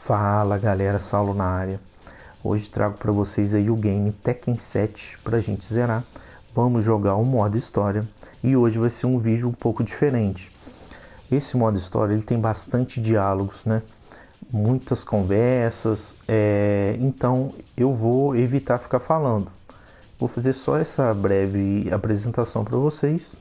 Fala galera, Saulo na área. Hoje trago para vocês aí o game Tekken 7 pra gente zerar. Vamos jogar o modo história e hoje vai ser um vídeo um pouco diferente. Esse modo história ele tem bastante diálogos, né? Muitas conversas, então eu vou evitar ficar falando. Vou fazer só essa breve apresentação para vocês.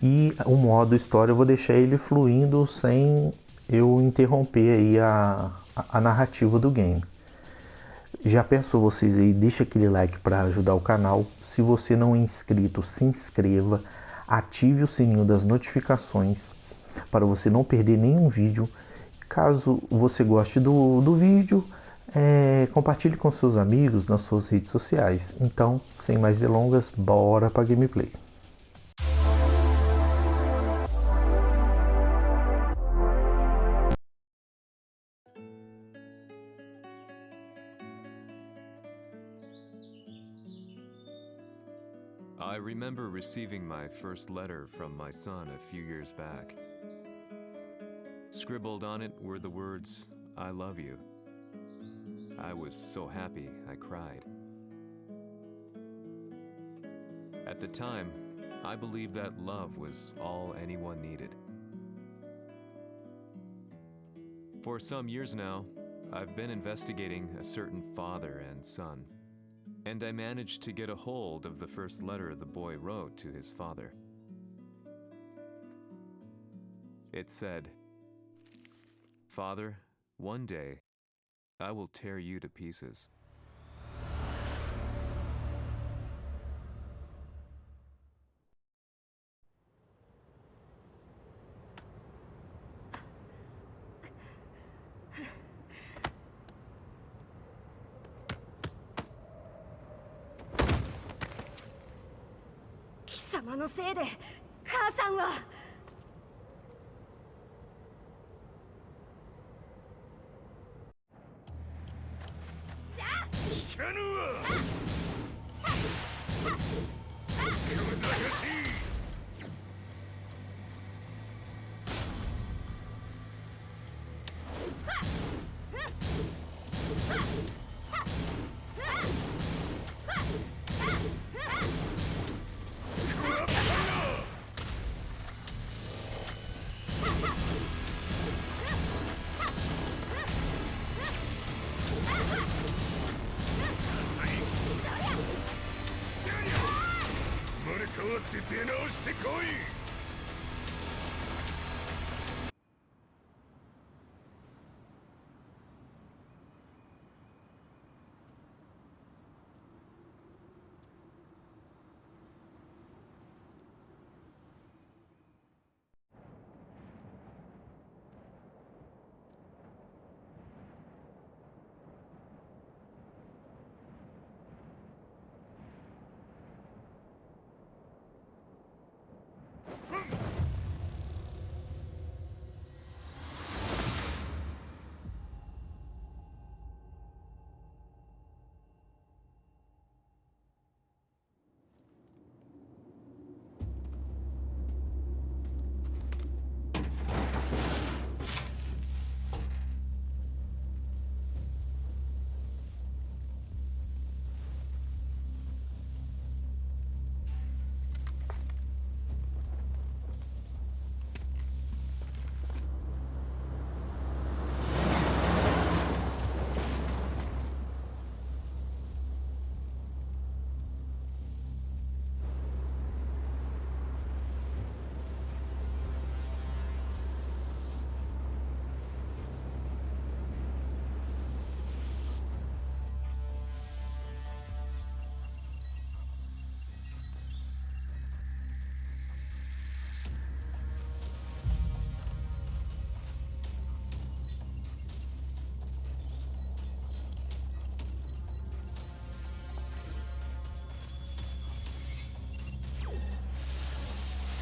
E o modo história eu vou deixar ele fluindo sem eu interromper aí a narrativa do game. Já peço a vocês aí, deixa aquele like para ajudar o canal. Se você não é inscrito, se inscreva, ative o sininho das notificações para você não perder nenhum vídeo. Caso você goste do vídeo, compartilhe com seus amigos nas suas redes sociais. Então, sem mais delongas, bora para gameplay. I remember receiving my first letter from my son a few years back. Scribbled on it were the words, "I love you." I was so happy I cried. At the time, I believed that love was all anyone needed. For some years now, I've been investigating a certain father and son, and I managed to get a hold of the first letter the boy wrote to his father. It said, "Father, one day, I will tear you to pieces."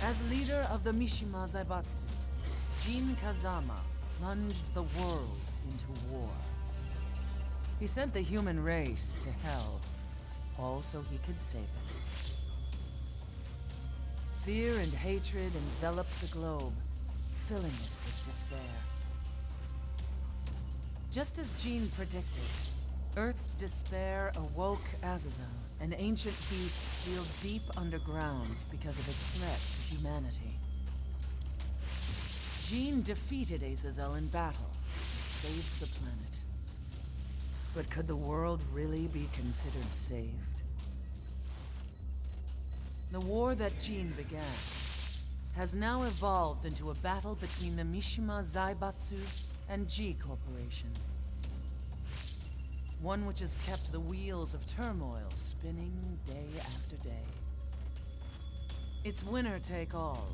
As leader of the Mishima Zaibatsu, Jin Kazama plunged the world into war. He sent the human race to hell, all so he could save it. Fear and hatred enveloped the globe, filling it with despair. Just as Jean predicted, Earth's despair awoke Azazel, an ancient beast sealed deep underground because of its threat to humanity. Jean defeated Azazel in battle and saved the planet. But could the world really be considered saved? The war that Jean began has now evolved into a battle between the Mishima Zaibatsu and G Corporation. One which has kept the wheels of turmoil spinning day after day. It's winner take all,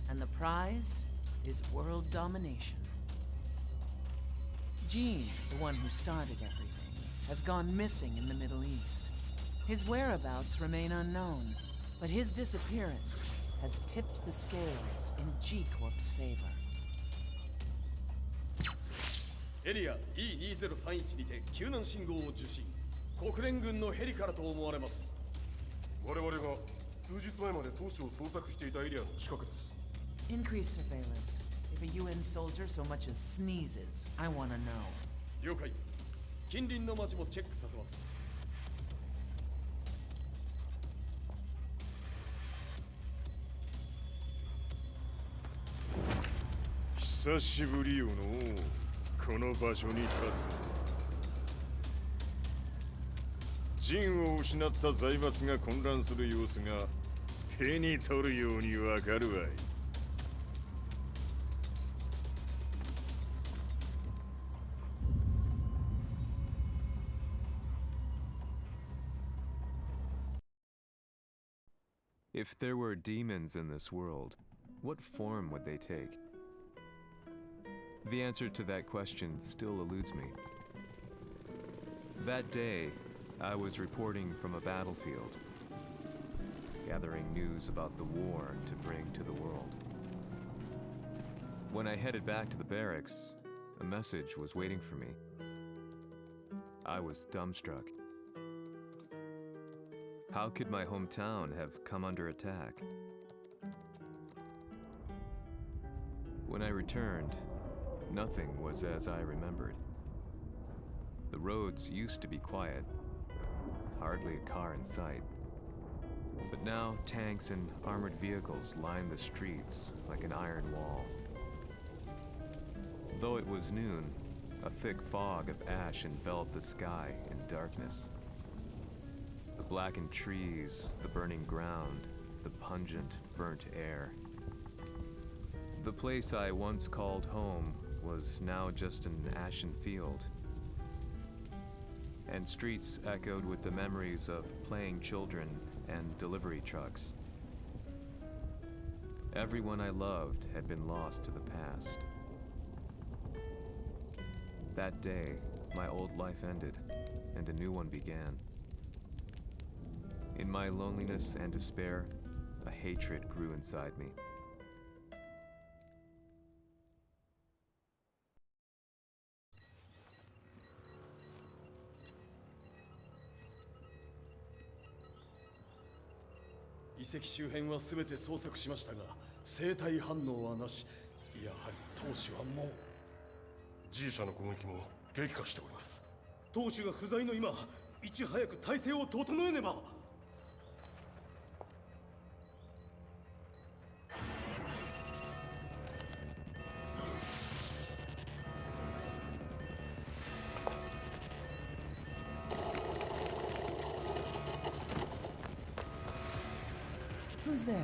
and the prize is world domination. Jean, the one who started everything, has gone missing in the Middle East. His whereabouts remain unknown, but his disappearance has tipped the scales in G Corp's favor. エリア E2031 にて救難信号を受信。国連軍のヘリからと思われます。我々が数日前まで当初を捜索していたエリアの近くです。 Increase surveillance. If a UN soldier so much as sneezes, I want to know. 了解。近隣の町もチェックさせます。 久しぶりよのこの場所に立つ。陣を失った財閥が混乱する様子が手に取るようにわかるわい。If there were demons in this world, what form would they take? The answer to that question still eludes me. That day, I was reporting from a battlefield, gathering news about the war to bring to the world. When I headed back to the barracks, a message was waiting for me. I was dumbstruck. How could my hometown have come under attack? When I returned, nothing was as I remembered. The roads used to be quiet, hardly a car in sight. But now tanks and armored vehicles line the streets like an iron wall. Though it was noon, a thick fog of ash enveloped the sky in darkness. The blackened trees, the burning ground, the pungent, burnt air. The place I once called home was now just an ashen field. And streets echoed with the memories of playing children and delivery trucks. Everyone I loved had been lost to the past. That day, my old life ended, and a new one began. In my loneliness and despair, a hatred grew inside me.「遺跡周辺は全て捜索しましたが、生体反応はなし。やはり当主はもう。G 社の攻撃も激化しております。当主が不在の今、いち早く体制を整えねば。 Who's there?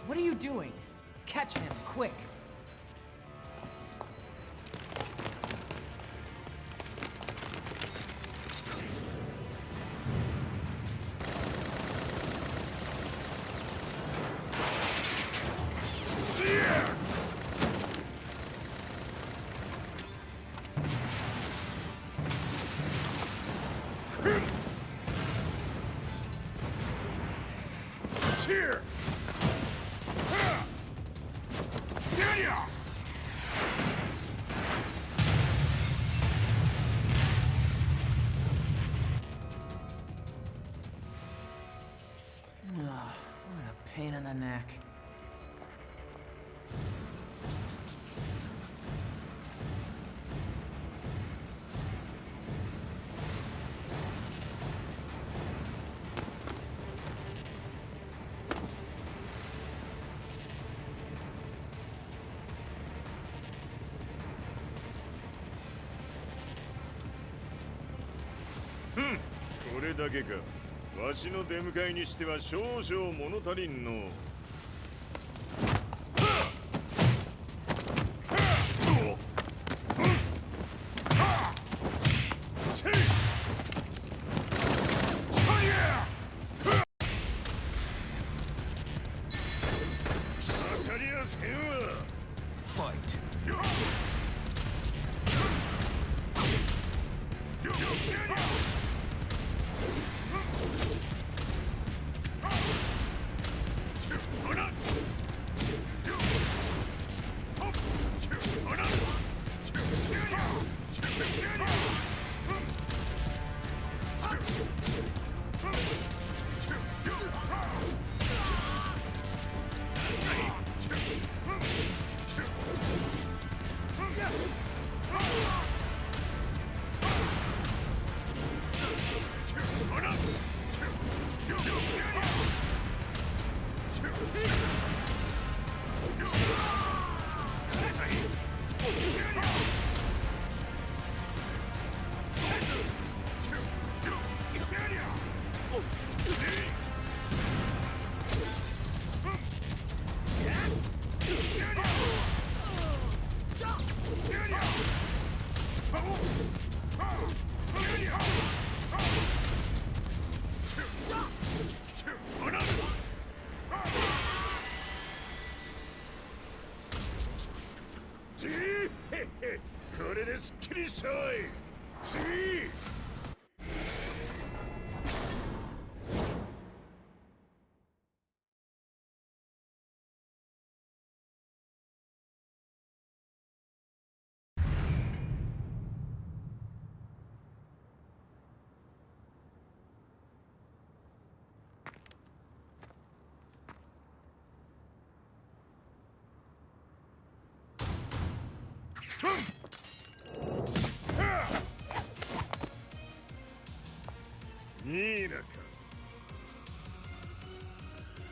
What are you doing? Catch him, quick! What a pain in the neck. Hmm. これだけか。わしの出迎えにしては少々物足りんの。当たりやせんわ。Fight.これですっきりしたわい。次。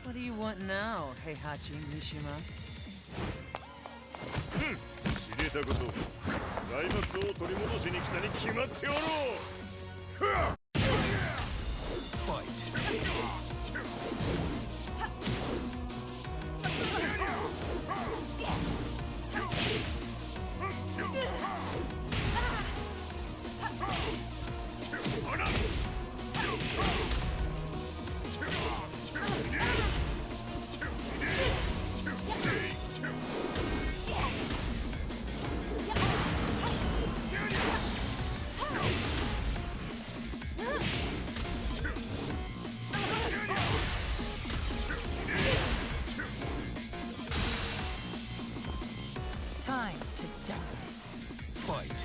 What do you want now, Heihachi Mishima? 知れたこと。財閥を取り戻しに来たに決まっておろう。Fight. Time to die. Fight.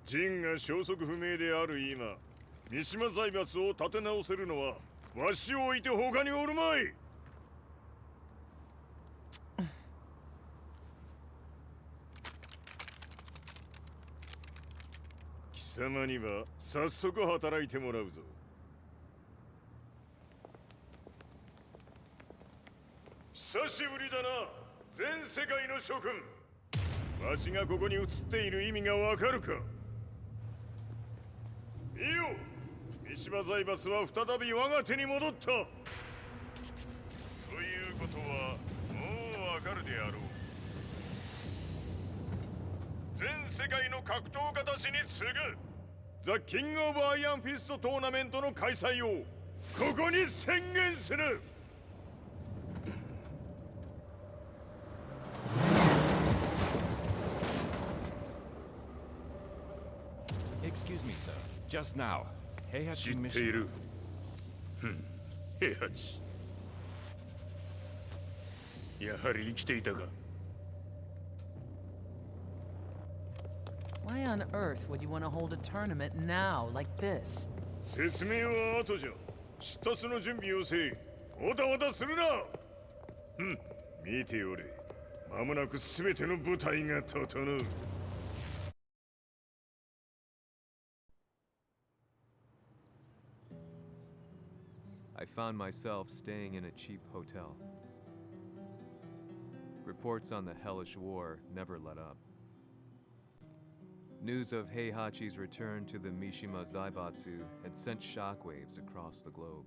陣が消息不明である今、三島財閥を立て直せるのはわしを置いて他におるまい。様には早速働いてもらうぞ。久しぶりだな、全世界の諸君。わしがここに映っている意味がわかるか。いいよ、三島財閥は再び我が手に戻った。ということはもうわかるであろう。全世界の格闘家たちに次ぐザ・キング・オブ・アイアンフィストトーナメントの開催をここに宣言する。Excuse me, sir. Just now, 平知八っている。平八。やはり生きていたか。Why on earth would you want to hold a tournament now, like this? 説明は後じゃ。出立の準備をせい。おたおたするな。見ておれ。間もなくすべての部隊が整う。I found myself staying in a cheap hotel. Reports on the hellish war never let up. News of Heihachi's return to the Mishima Zaibatsu had sent shockwaves across the globe,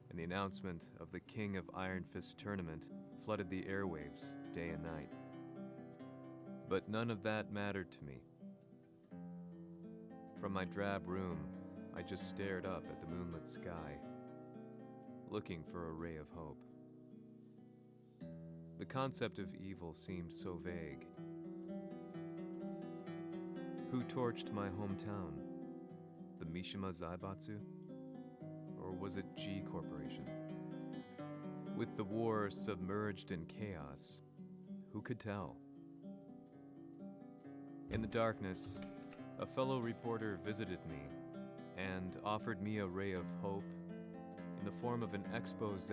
and the announcement of the King of Iron Fist tournament flooded the airwaves day and night. But none of that mattered to me. From my drab room, I just stared up at the moonlit sky, looking for a ray of hope. The concept of evil seemed so vague. Who torched my hometown? The Mishima Zaibatsu? Or was it G Corporation? With the war submerged in chaos, who could tell? In the darkness, a fellow reporter visited me and offered me a ray of hope in the form of an expose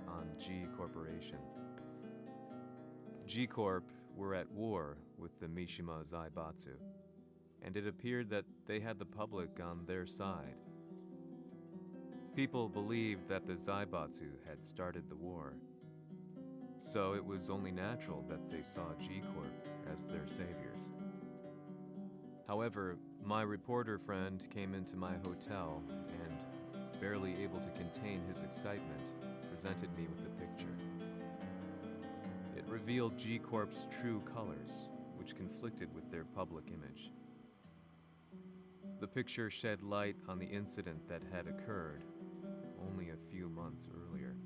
on G Corporation. G Corp were at war with the Mishima Zaibatsu, and it appeared that they had the public on their side. People believed that the Zaibatsu had started the war, so it was only natural that they saw G Corp as their saviors. However, my reporter friend came into my hotel and, barely able to contain his excitement, presented me with the picture. It revealed G Corp's true colors, which conflicted with their public image. The picture shed light on the incident that had occurred only a few months earlier.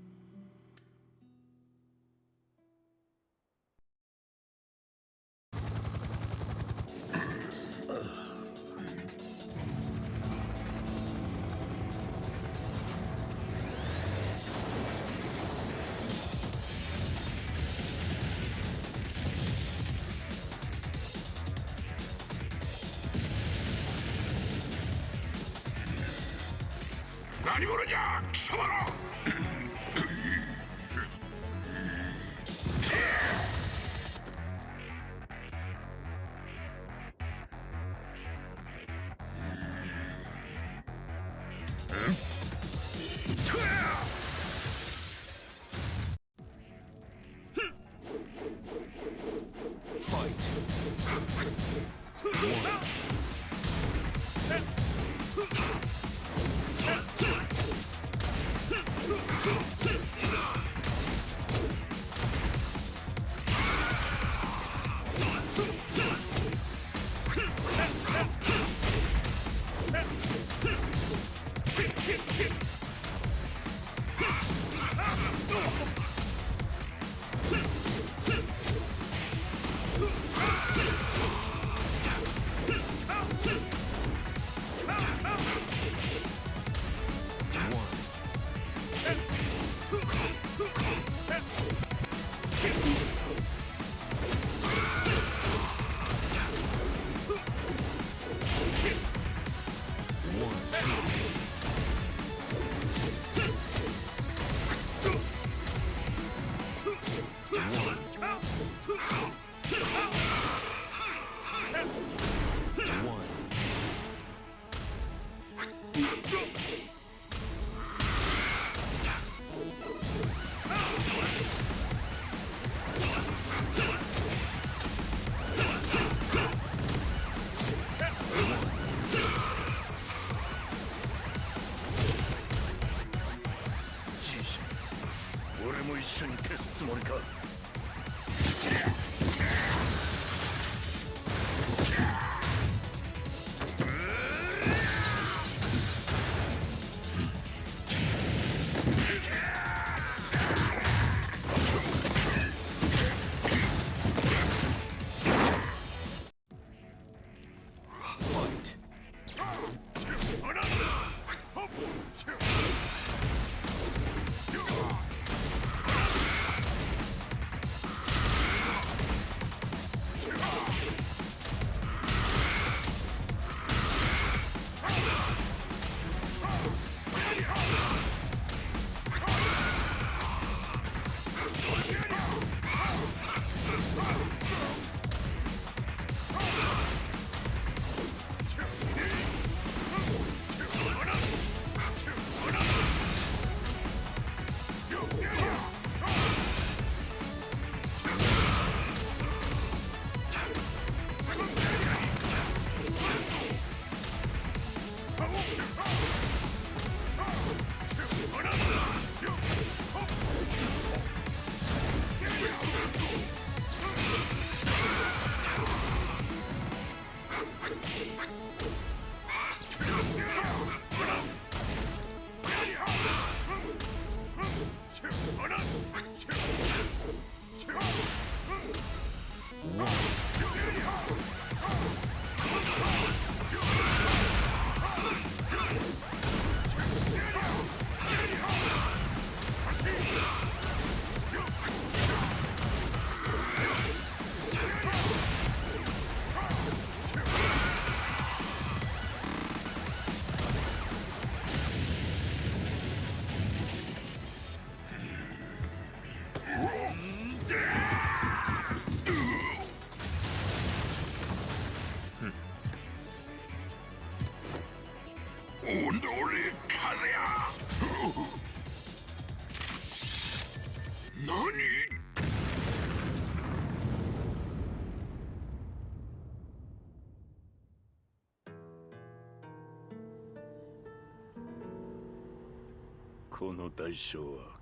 この代償は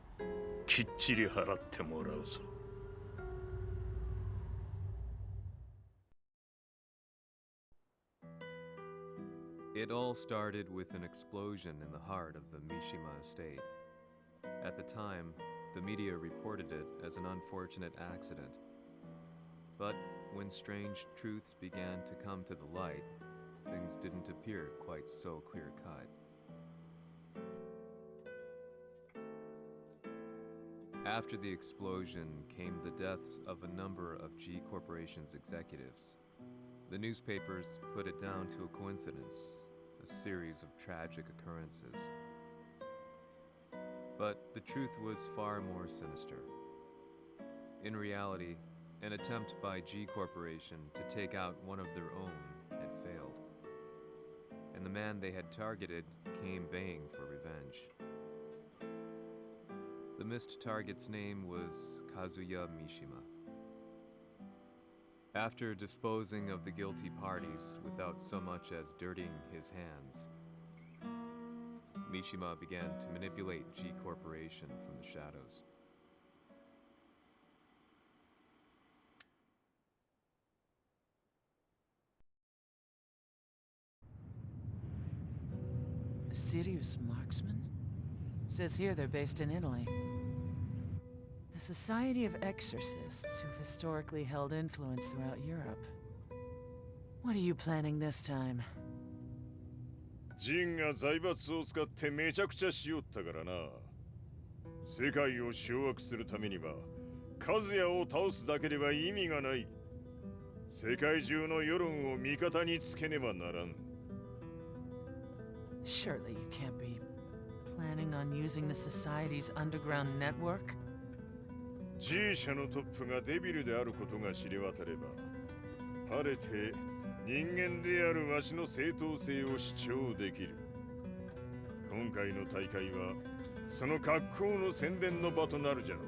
きっちり払ってもらうぞ。It all started with an explosion in the heart of the Mishima estate. At the time, the media reported it as an unfortunate accident. But when strange truths began to come to the light, things didn't appear quite so clear-cut. After the explosion came the deaths of a number of G Corporation's executives. The newspapers put it down to a coincidence, a series of tragic occurrences. But the truth was far more sinister. In reality, an attempt by G Corporation to take out one of their own had failed. And the man they had targeted came baying for revenge. The missed target's name was Kazuya Mishima. After disposing of the guilty parties without so much as dirtying his hands, Mishima began to manipulate G Corporation from the shadows. A serious marksman? Says here they're based in Italy. A society of exorcists who've historically held influence throughout Europe. What are you planning this time? ジンが財閥を使ってめちゃくちゃしよったからな。世界を掌握するためには、カズヤを倒すだけでは意味がない。世界中の世論を味方につけねばならん。Surely you can't be planning on using the society's underground network? G 社のトップがデビルであることが知れ渡れば、晴れて人間であるわしの正当性を主張できる。今回の大会はその格好の宣伝の場となるじゃろ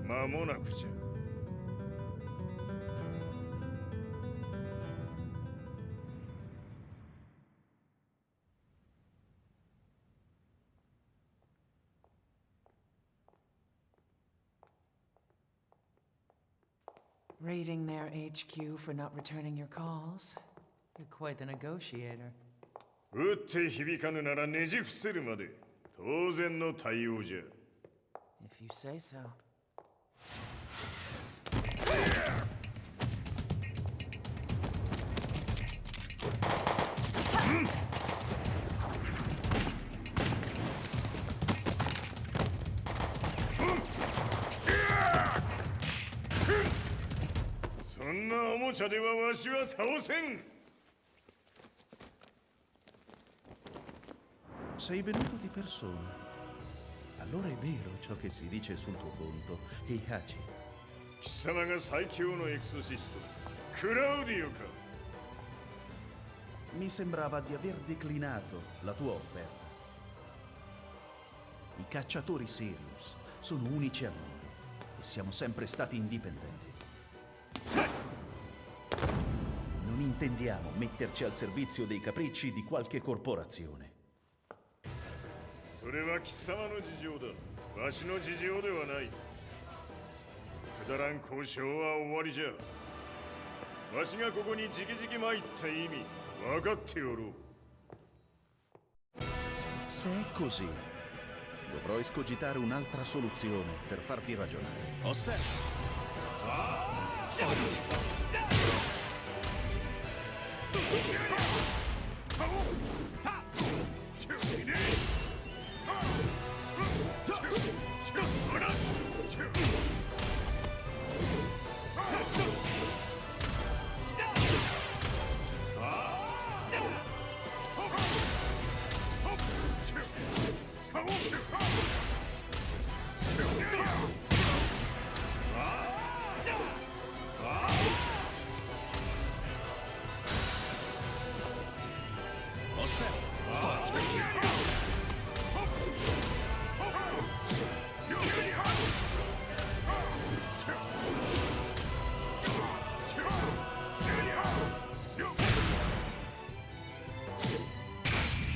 う。間もなくじゃ。Raiding their HQ for not returning your calls. You're quite the negotiator. 撃って響かぬならねじ伏せるまで当然の対応じゃ。If you say so. そんなおもちゃではわしは倒せん。Sei venuto di persona. Allora è vero ciò che si dice sul tuo conto, Heihachi. 貴様が最強のエクソシスト、クラウディオか。Mi sembrava di aver declinato la tua offerta. I cacciatori Sirius sono unici al mondo e siamo sempre stati indipendenti. Non intendiamo metterci al servizio dei capricci di qualche corporazione. それは貴様の事情だ。わしの事情ではない。くだらん交渉は終わりじゃ。わしがここに直々参った意味、分かっておろう。Se è così, dovrò escogitare un'altra soluzione per farti ragionare. Osserva!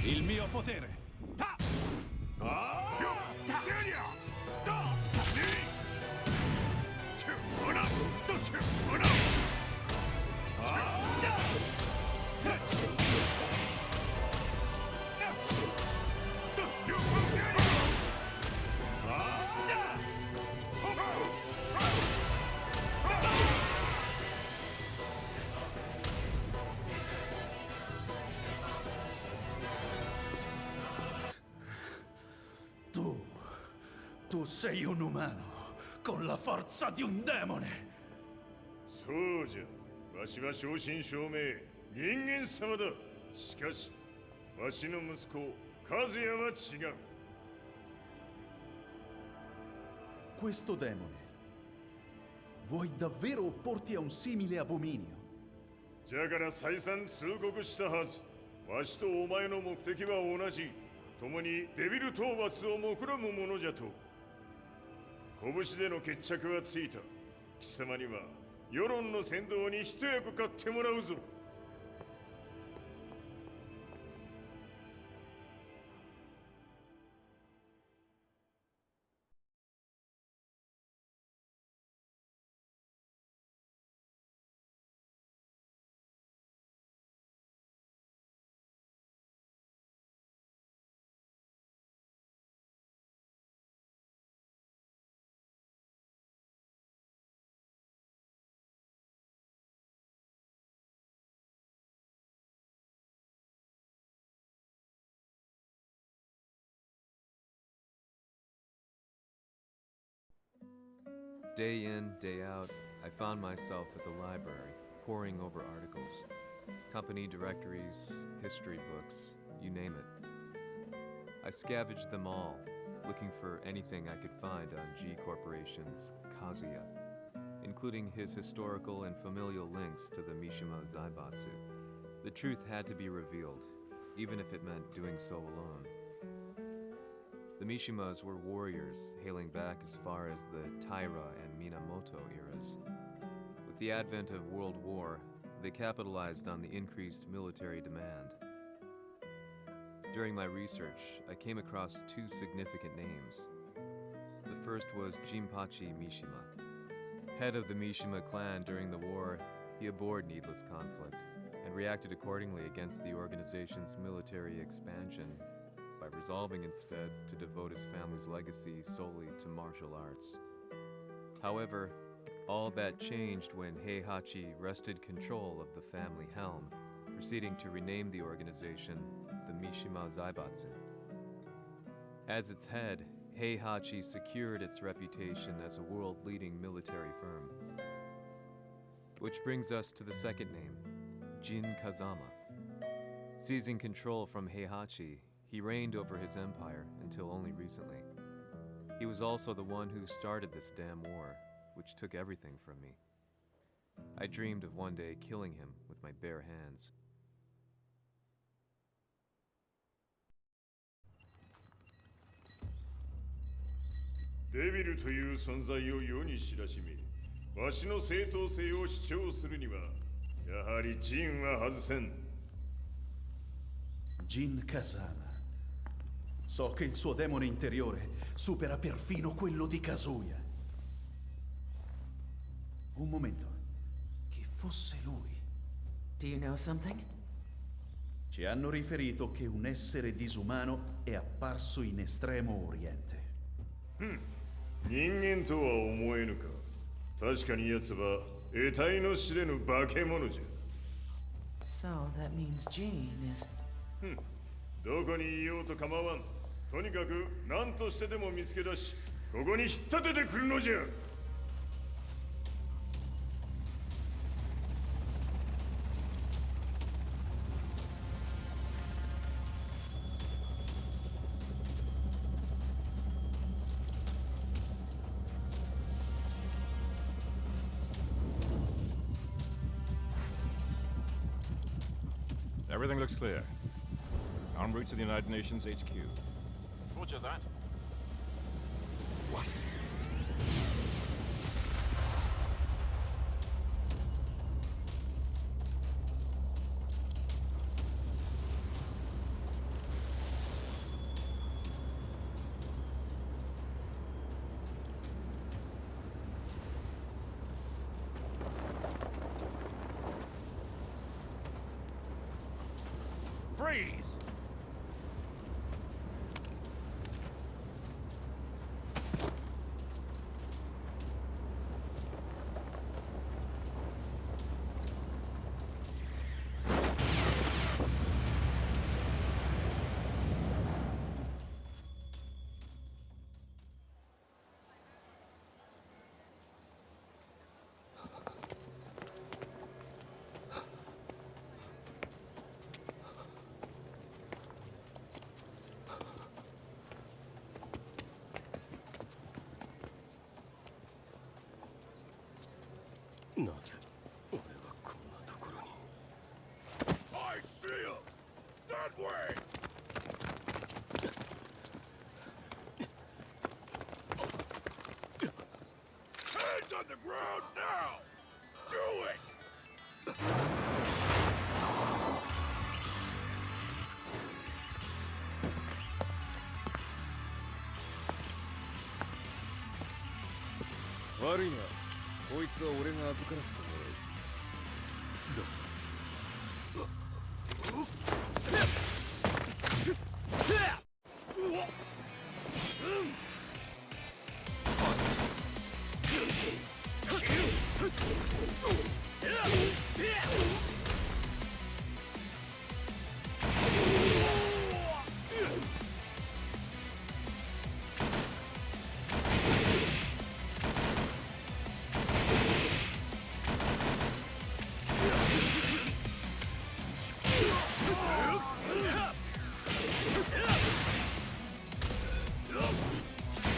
Il mio potere. Tu sei un umano con la forza di un demone. そうじゃ。わしは正真正銘人間様だ。しかしわしの息子和也は違う。 Questo demone vuoi davvero opporti a un simile abominio? じゃから再三通告したはず。わしとお前の目的は同じ。共にデビル討伐を目論むものじゃと。拳での決着はついた。貴様には世論の先導に一役買ってもらうぞ。Day in, day out, I found myself at the library, poring over articles. Company directories, history books, you name it. I scavenged them all, looking for anything I could find on G Corporation's Kazuya, including his historical and familial links to the Mishima Zaibatsu. The truth had to be revealed, even if it meant doing so alone. The Mishimas were warriors hailing back as far as the Taira and Minamoto eras. With the advent of World War, they capitalized on the increased military demand. During my research, I came across two significant names. The first was Jinpachi Mishima. Head of the Mishima clan during the war, he abhorred needless conflict and reacted accordingly against the organization's military expansion by resolving instead to devote his family's legacy solely to martial arts. However, all that changed when Heihachi wrested control of the family helm, proceeding to rename the organization the Mishima Zaibatsu. As its head, Heihachi secured its reputation as a world-leading military firm. Which brings us to the second name, Jin Kazama. Seizing control from Heihachi, he reigned over his empire until only recently. He was also the one who started this damn war, which took everything from me. I dreamed of one day killing him with my bare hands. Devil という存在を世に知らしめ、わしの正当性を主張するには、やはりジンは外せん。 Jin Kazama. So che il suo demone interiore supera perfino quello di Kazuya. Un momento. Chi fosse lui? Do you know something? Ci hanno riferito che un essere disumano è apparso in Estremo Oriente. 人間とは思えぬか。確かに奴は得体の知れぬ化け物じゃ。 So that means Jean is... どこにいようと構わん。とにかく何としてでも見つけ出し、ここに引っ立ててくるのじゃ。 Everything looks clear. En route to the United Nations HQ. Roger that. What? Freeze! I see him! That way! Hands on the ground now! Do it! Worry not. こいつは俺が預からせてもらう。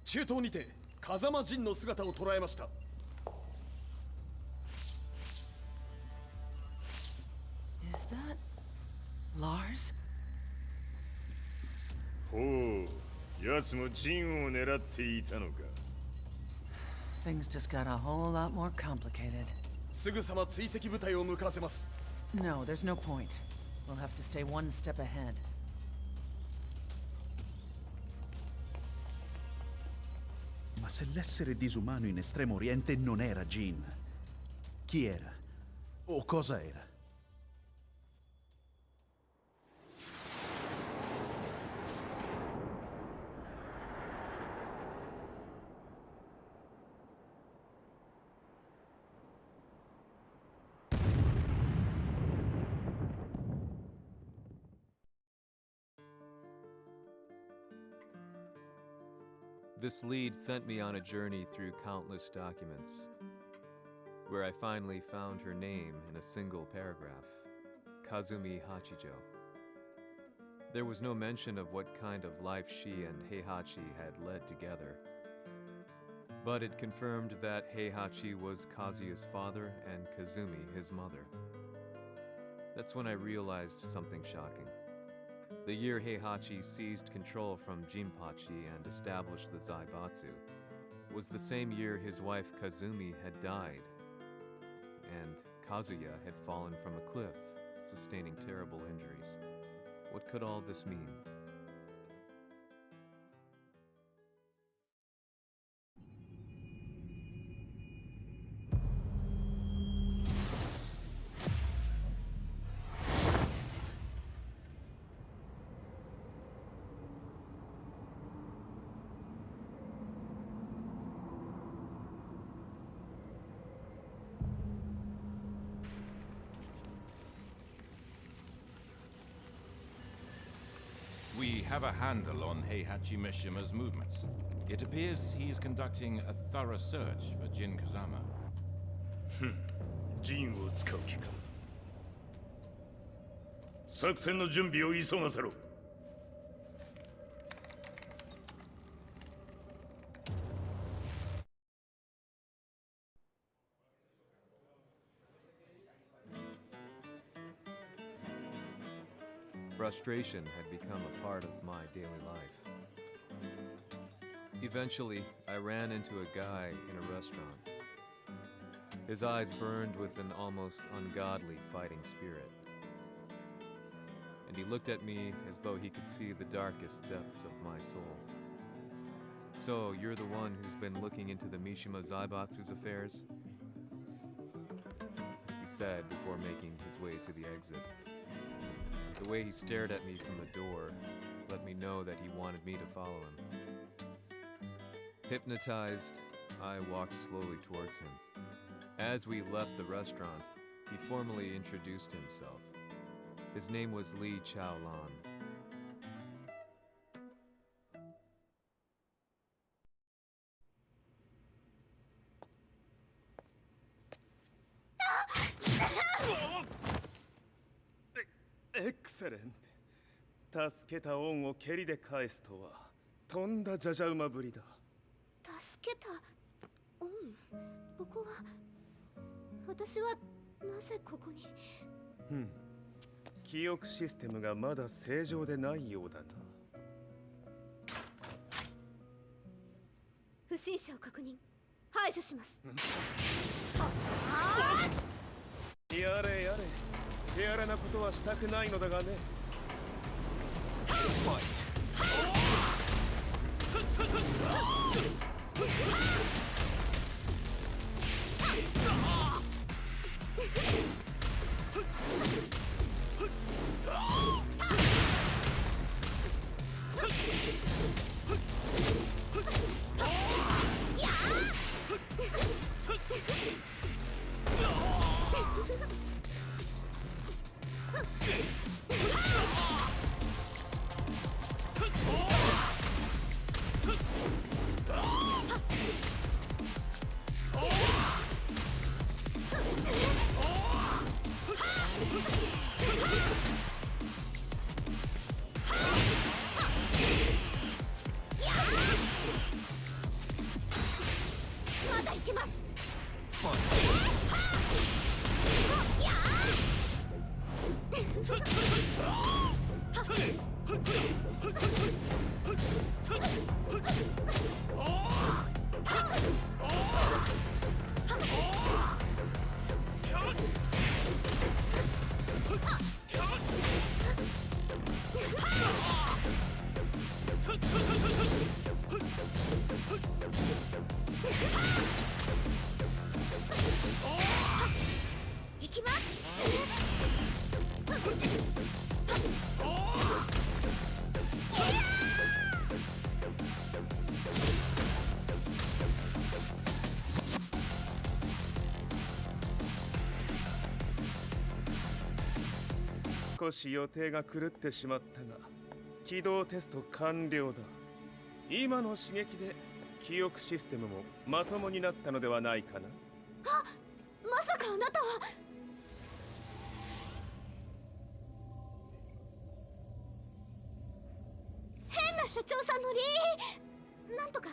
中東にて風間陣の姿を捉えました。 Is that... Lars? ほう、奴も陣を狙っていたのか。 Things just got a whole lot more complicated. すぐさま追跡部隊を向かわせます。 No, there's no point. We'll have to stay one step ahead. Ma se l'essere disumano in Estremo Oriente non era Jean, chi era? O cosa era? This lead sent me on a journey through countless documents, where I finally found her name in a single paragraph, Kazumi Hachijo. There was no mention of what kind of life she and Heihachi had led together. But it confirmed that Heihachi was Kazuya's father and Kazumi his mother. That's when I realized something shocking. The year Heihachi seized control from Jinpachi and established the Zaibatsu was the same year his wife Kazumi had died, and Kazuya had fallen from a cliff, sustaining terrible injuries. What could all this mean? We have a handle on Heihachi Mishima's movements. It appears he is conducting a thorough search for Jin Kazama. ジンを使う気か。作戦の準備を急がせろ。Frustration had become a part of my daily life. Eventually, I ran into a guy in a restaurant. His eyes burned with an almost ungodly fighting spirit. And he looked at me as though he could see the darkest depths of my soul. So, you're the one who's been looking into the Mishima Zaibatsu's affairs? He said before making his way to the exit. The way he stared at me from the door let me know that he wanted me to follow him. Hypnotized, I walked slowly towards him. As we left the restaurant, he formally introduced himself. His name was Li Chaolan. Excellent. 助けた恩を蹴りで返すとはとんだじゃじゃ馬ぶりだ。助けた恩。ここは私はなぜここに。記憶システムがまだ正常でないようだな。不審者を確認。排除します。やれやれ。手荒なことはしたくないのだがね。少し予定が狂ってしまったが、起動テスト完了だ。今の刺激で記憶システムもまともになったのではないかな。あ、まさかあなたは。リーなんとか。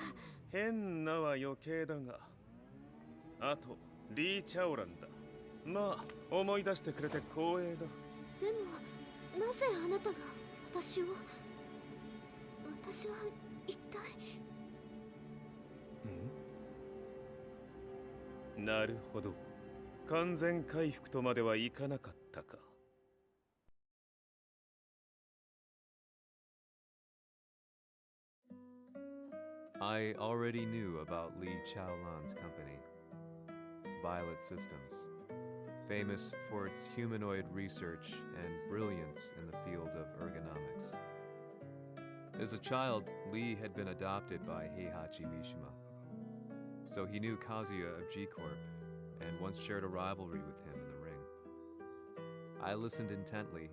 変なは余計だが、あとリー・チャオランだ。まあ思い出してくれて光栄だ。でもなぜあなたが私を。私は一体。なるほど、完全回復とまではいかなかったか。I already knew about Li Chaolan's company, Violet Systems, famous for its humanoid research and brilliance in the field of ergonomics. As a child, Li had been adopted by Heihachi Mishima, so he knew Kazuya of G-Corp and once shared a rivalry with him in the ring. I listened intently,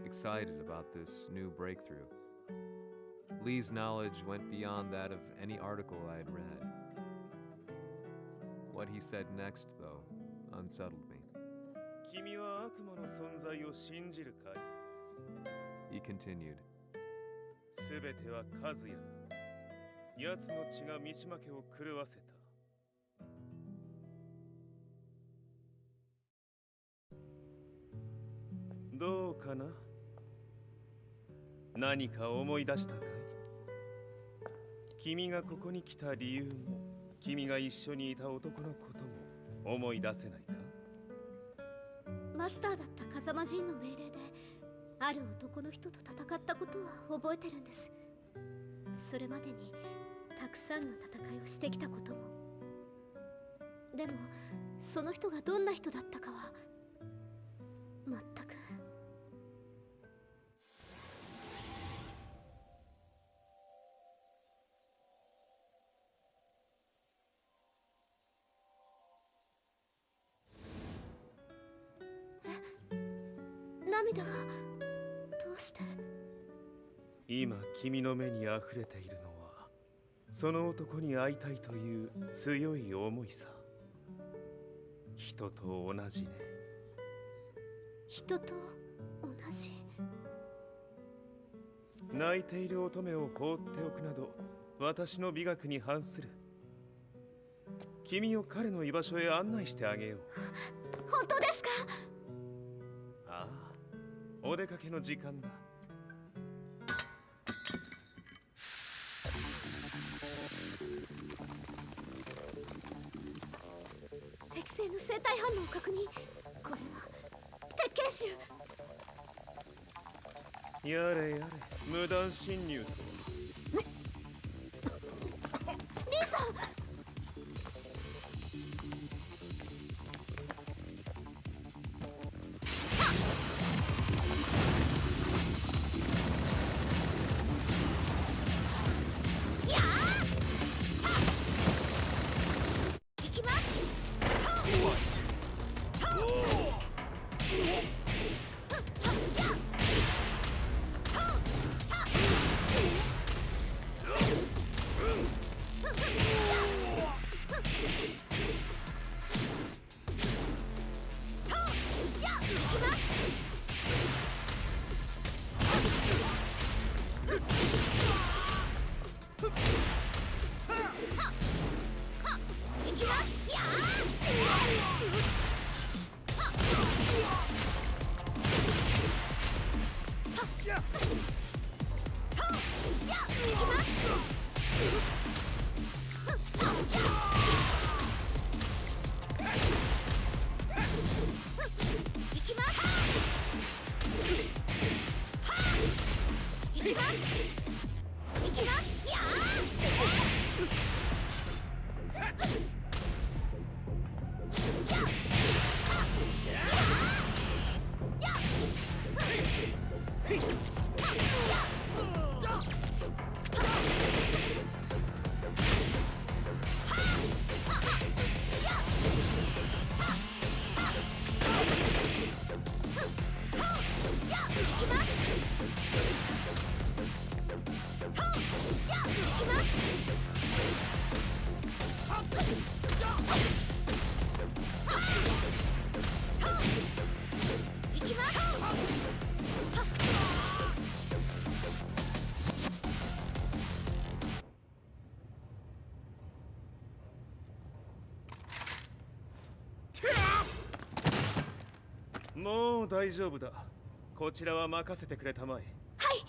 excited about this new breakthrough. Lee's knowledge went beyond that of any article I had read. What he said next, though, unsettled me. 君は悪魔の存在を信じるかい? He continued. すべてはカズヤ。奴の血が三島家を狂わせた。どうかな？何か思い出したかい？君がここに来た理由も、君が一緒にいた男のことも思い出せないか？マスターだった風間陣の命令で、ある男の人と戦ったことは覚えてるんです。それまでにたくさんの戦いをしてきたことも。でもその人がどんな人だったかは全く。涙がどうして？今君の目にあふれているのは、その男に会いたいという強い思いさ。人と同じね。人と同じ。泣いている乙女を放っておくなど、私の美学に反する。君を彼の居場所へ案内してあげよう。本当ですか？ああ、お出かけの時間だ。適正の生体反応を確認。これは鉄拳臭。やれやれ、無断侵入と。リーさん。もう大丈夫だ。こちらは任せてくれたまえ。はい。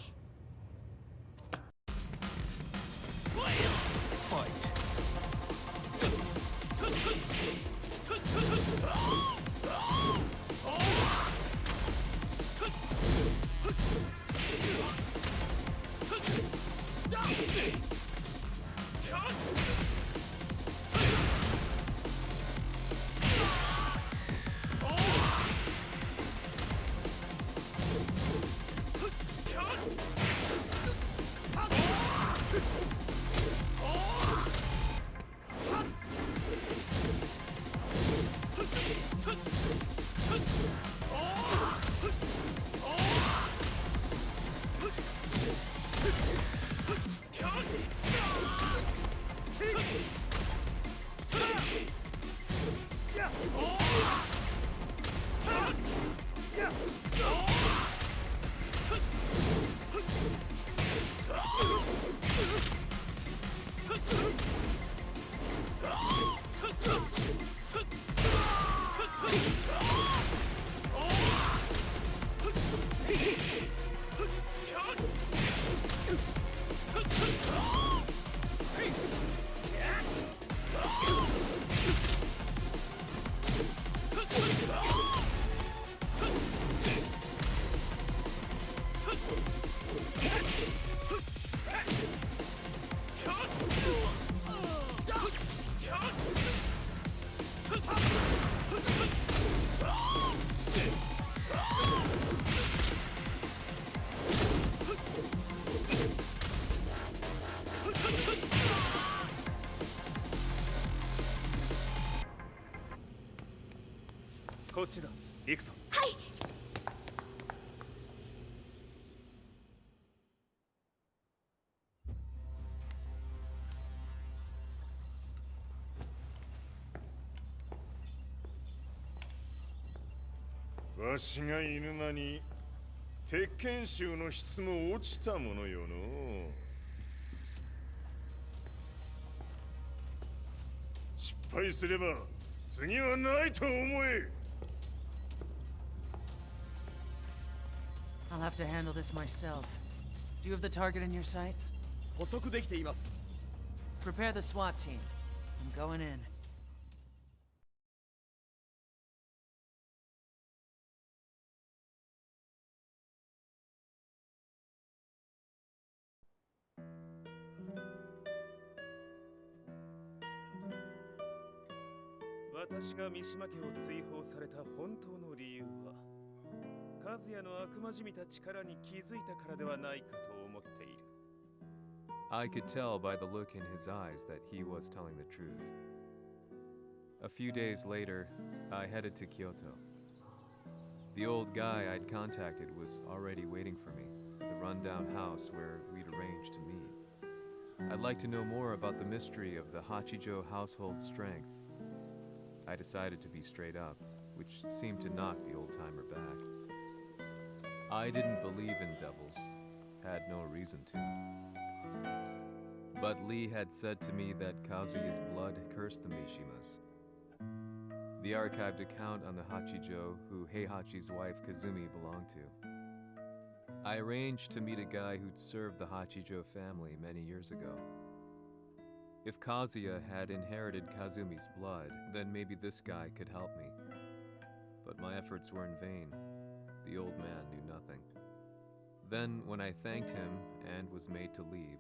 こっちだ。行くぞ。はい。わしが犬間に鉄拳衆の質も落ちたものよの。失敗すれば次はないと思え。I'll have to handle this myself. Do you have the target in your sights? 捕捉できています。Prepare the SWAT team. I'm going in. 私が三島家を追放された本当の理由は、和也の悪魔じみた力に気づいたからではないかと思っている。I could tell by the look in his eyes that he was telling the truth. A few days later, I headed to Kyoto. The old guy I'd contacted was already waiting for me at the rundown house where we'd arranged to meet. I'd like to know more about the mystery of the Hachijo household strength. I decided to be straight up, which seemed to knock the old-timer back. I didn't believe in devils, had no reason to. But Lee had said to me that Kazuya's blood cursed the Mishimas. The archived account on the Hachijo who Heihachi's wife Kazumi belonged to. I arranged to meet a guy who'd served the Hachijo family many years ago. If Kazuya had inherited Kazumi's blood, then maybe this guy could help me. But my efforts were in vain. The old man knew nothing. Then, when I thanked him and was made to leave,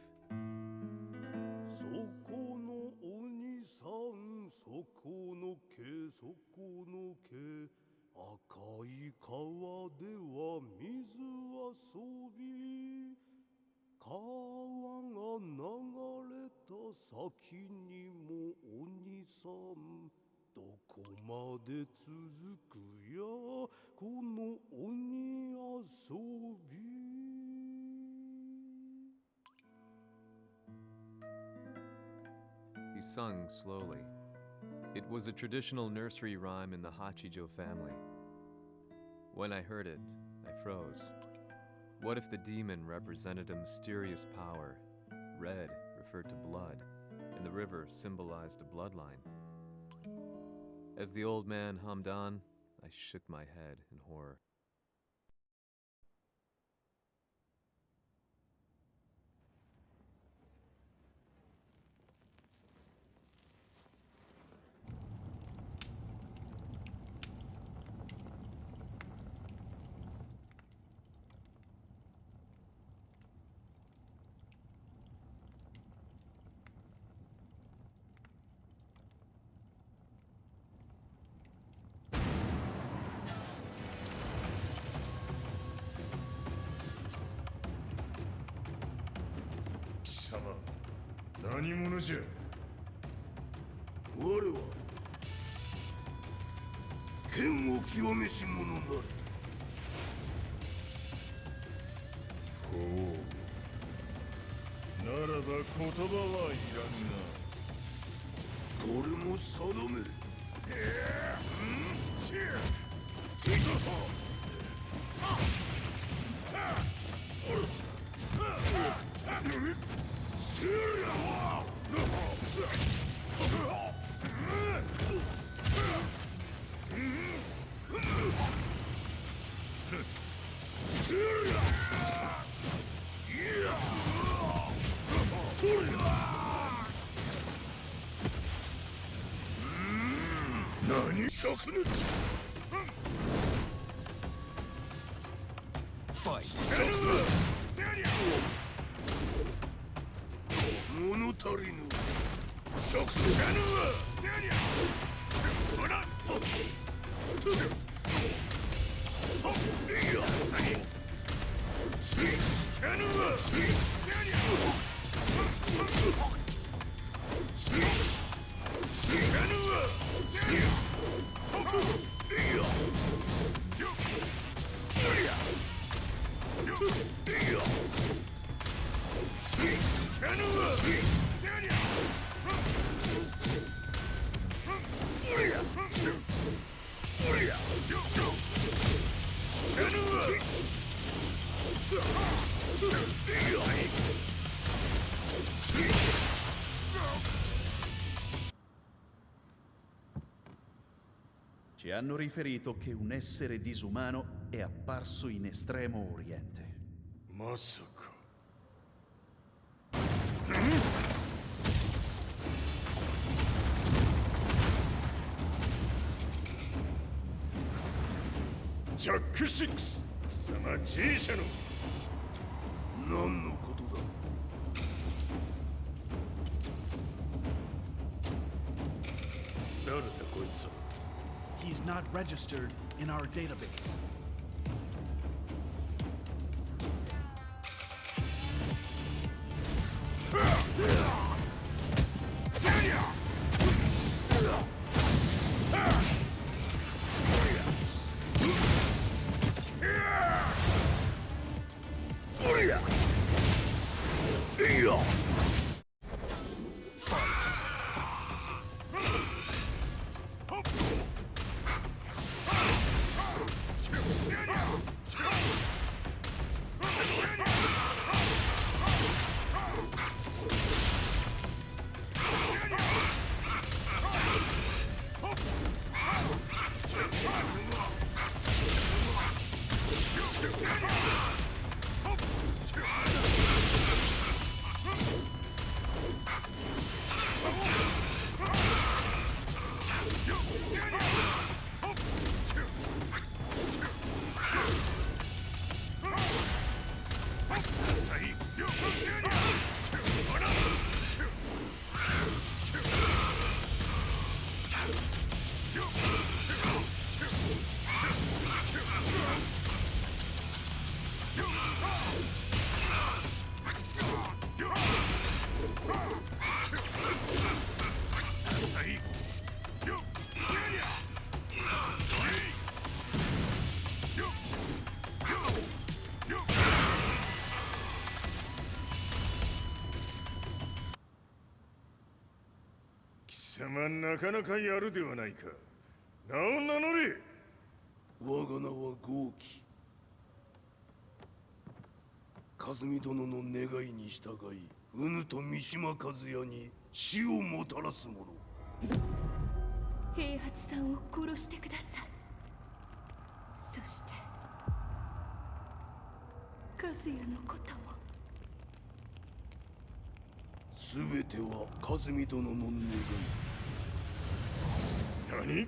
he sung slowly. It was a traditional nursery rhyme in the Hachijo family. When I heard it, I froze. What if the demon represented a mysterious power? Red referred to blood, and the river symbolized a bloodline. As the old man hummed on, I shook my head in horror. Sama, 何者じゃ。我は剣を極めし者なり。ほう。ならば言葉はいらんな。これも定め。何？灼熱。物足りぬ。灼熱。Ci hanno riferito che un essere disumano è apparso in Estremo Oriente. まさか。ジャック6、貴様 G 社の何のことだ。誰だこいつは。 He's not registered in our database.なかなかやるではないか。名を名乗れ。我が名は豪輝。和美殿の願いに従い、うぬと三島和也に死をもたらす者。平八さんを殺してください。そして和也のことも。全ては和美殿の願い。何？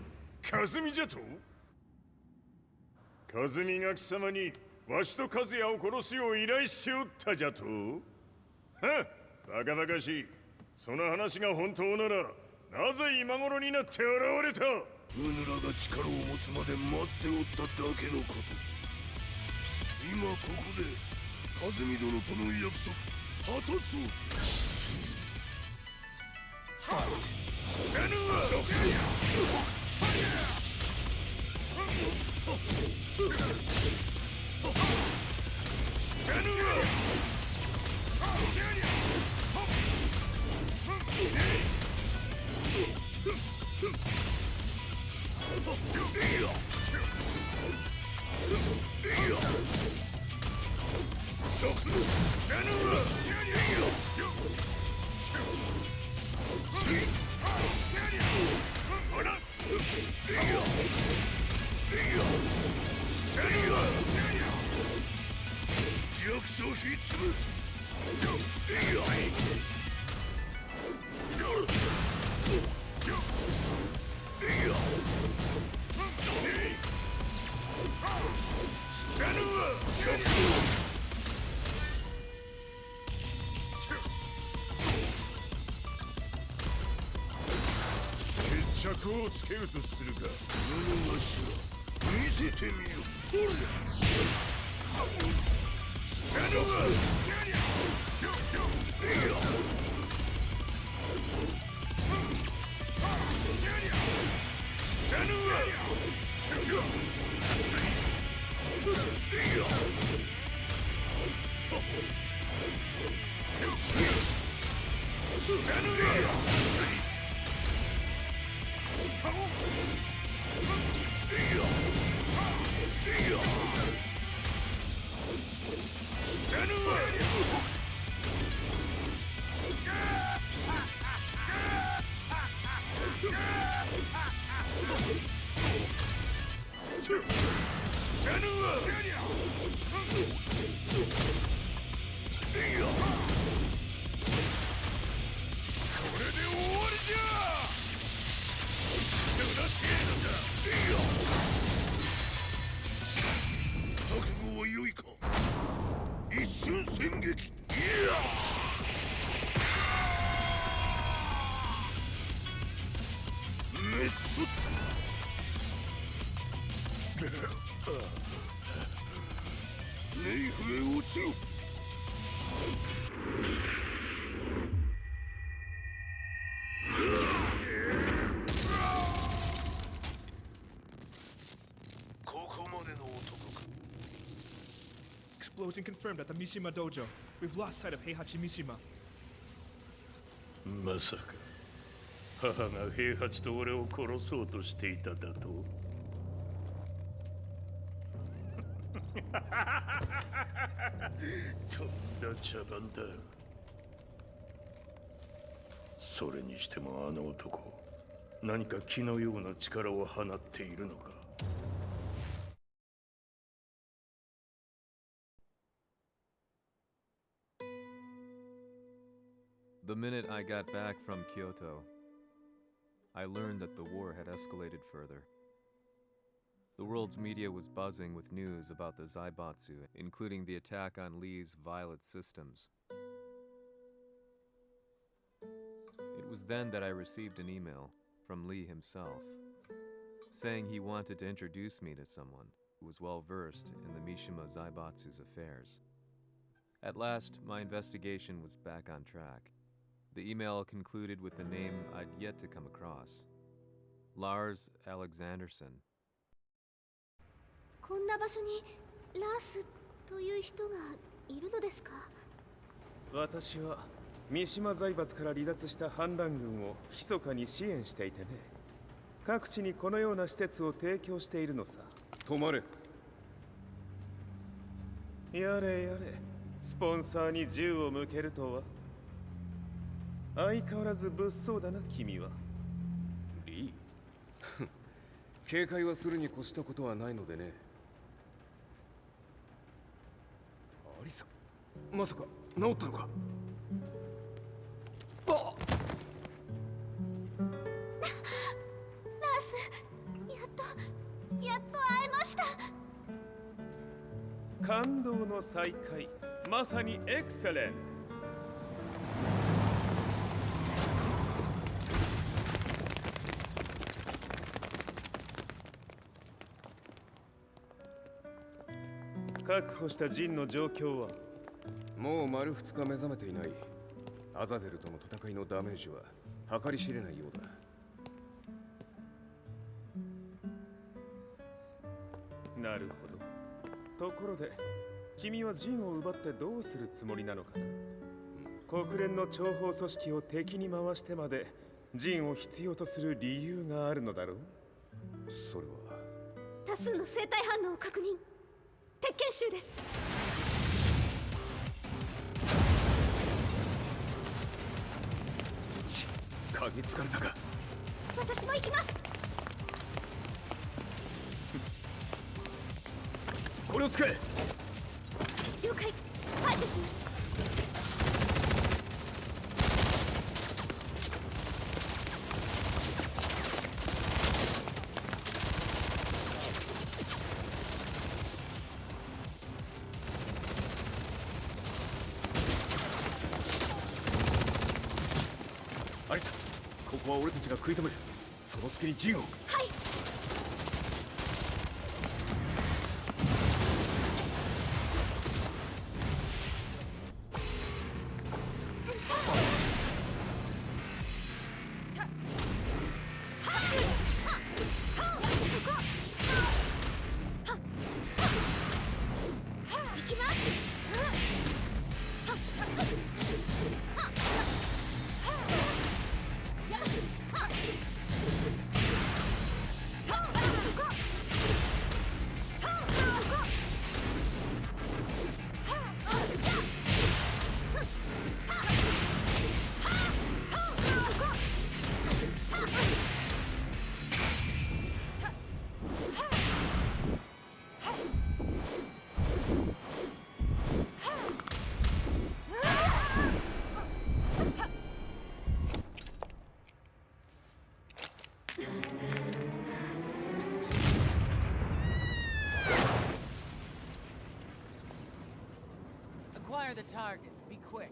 和美じゃと？和美が貴様にわしと和也を殺すよう依頼しておったじゃと？はっ、バカバカしい。その話が本当ならなぜ今頃になって現れた？うぬらが力を持つまで待っておっただけのこと。今ここで和美殿との約束果たそう。ファイト。弱小ひつぶ。決着をつけるとするか。物頭、見せてみよ。ほれ。Explosion confirmed at the Mishima Dojo. We've lost sight of Heihachi Mishima. まさか母が平八と俺を殺そうとしていただと？とんだ茶番だ。それにしてもあの男、何か気のような力を放っているのか。The minute I got back from Kyoto, I learned that the war had escalated further. The world's media was buzzing with news about the Zaibatsu, including the attack on Lee's Violet systems. It was then that I received an email from Lee himself, saying he wanted to introduce me to someone who was well versed in the Mishima Zaibatsu's affairs. At last, my investigation was back on track. The email concluded with a name I'd yet to come across. Lars Alexanderson. こんな場所にラースという人がいるのですか？私は三島財閥から離脱した反乱軍を密かに支援していてね。各地にこのような施設を提供しているのさ。止まれ。やれやれ、スポンサーに銃を向けるとは。相変わらず物騒だな、君は。リー警戒はするに越したことはないのでね。アリサ、まさか治ったのか。あナース、やっと会えました。感動の再会、まさにエクセレント。確保したジンの状況は。もう丸2日目覚めていない。アザゼルとの戦いのダメージは計り知れないようだ。なるほど。ところで君はジンを奪ってどうするつもりなのかな。国連の諜報組織を敵に回してまでジンを必要とする理由があるのだろう。それは多数の生体反応を確認。鉄拳集です。嗅ぎつかれたか。私も行きます。これを使え。了解。排除します。アリサ、ここは俺たちが食い止める。その隙にジンを。はい。Acquire the target. Be quick.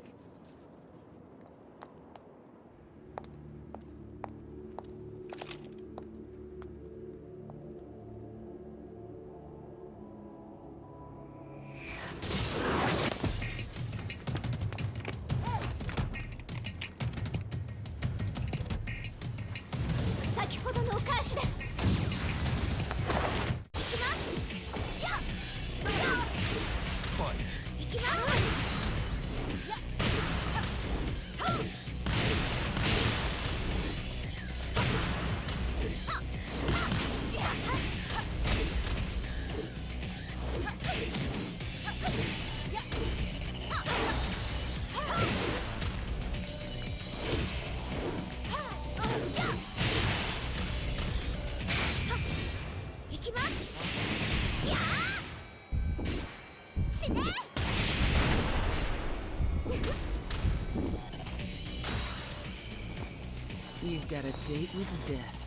You've got a date with death.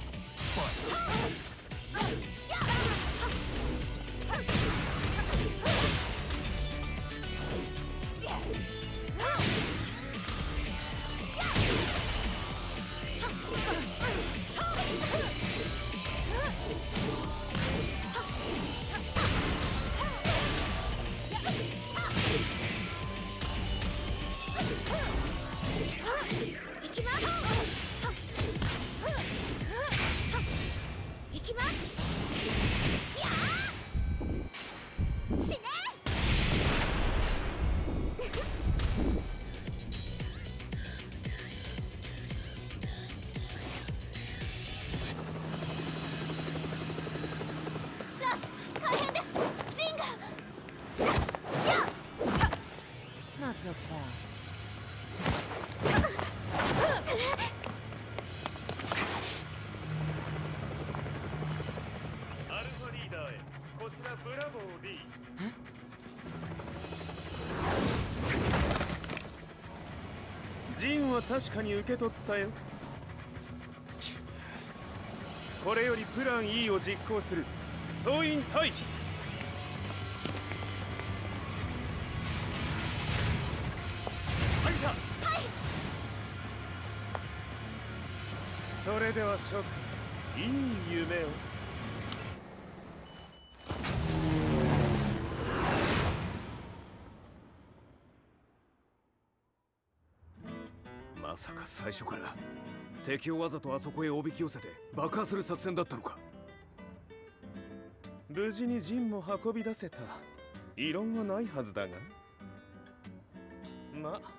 Not so fast. アルファリーダーへ、こちらブラボー B。確かに受け取ったよ。これよりプラン E を実行する。総員退避。はいさ。はい。それでは諸君、いい夢を。まさか最初から敵をわざとあそこへおびき寄せて爆破する作戦だったのか。無事に陣も運び出せた。異論はないはずだが。まあ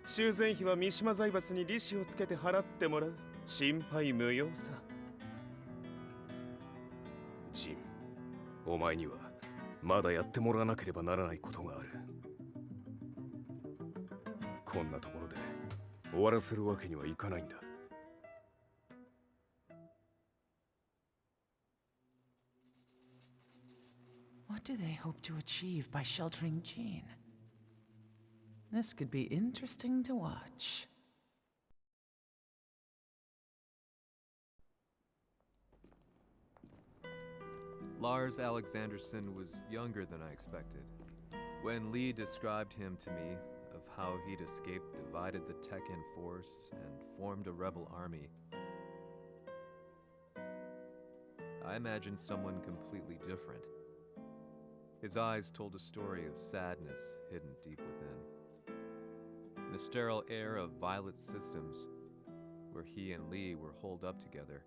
修繕費は三島財閥に利子をつけて払ってもらう。心配無用さ。ジン、お前にはまだやってもらわなければならないことがある。こんなところで終わらせるわけにはいかないんだ。What do they hope to achieve by sheltering Jean? This could be interesting to watch. Lars Alexanderson was younger than I expected. When Lee described him to me, of how he'd escaped, divided the Tekken force, and formed a rebel army, I imagined someone completely different. His eyes told a story of sadness hidden deep within. In the sterile air of Violet Systems, where he and Lee were holed up together,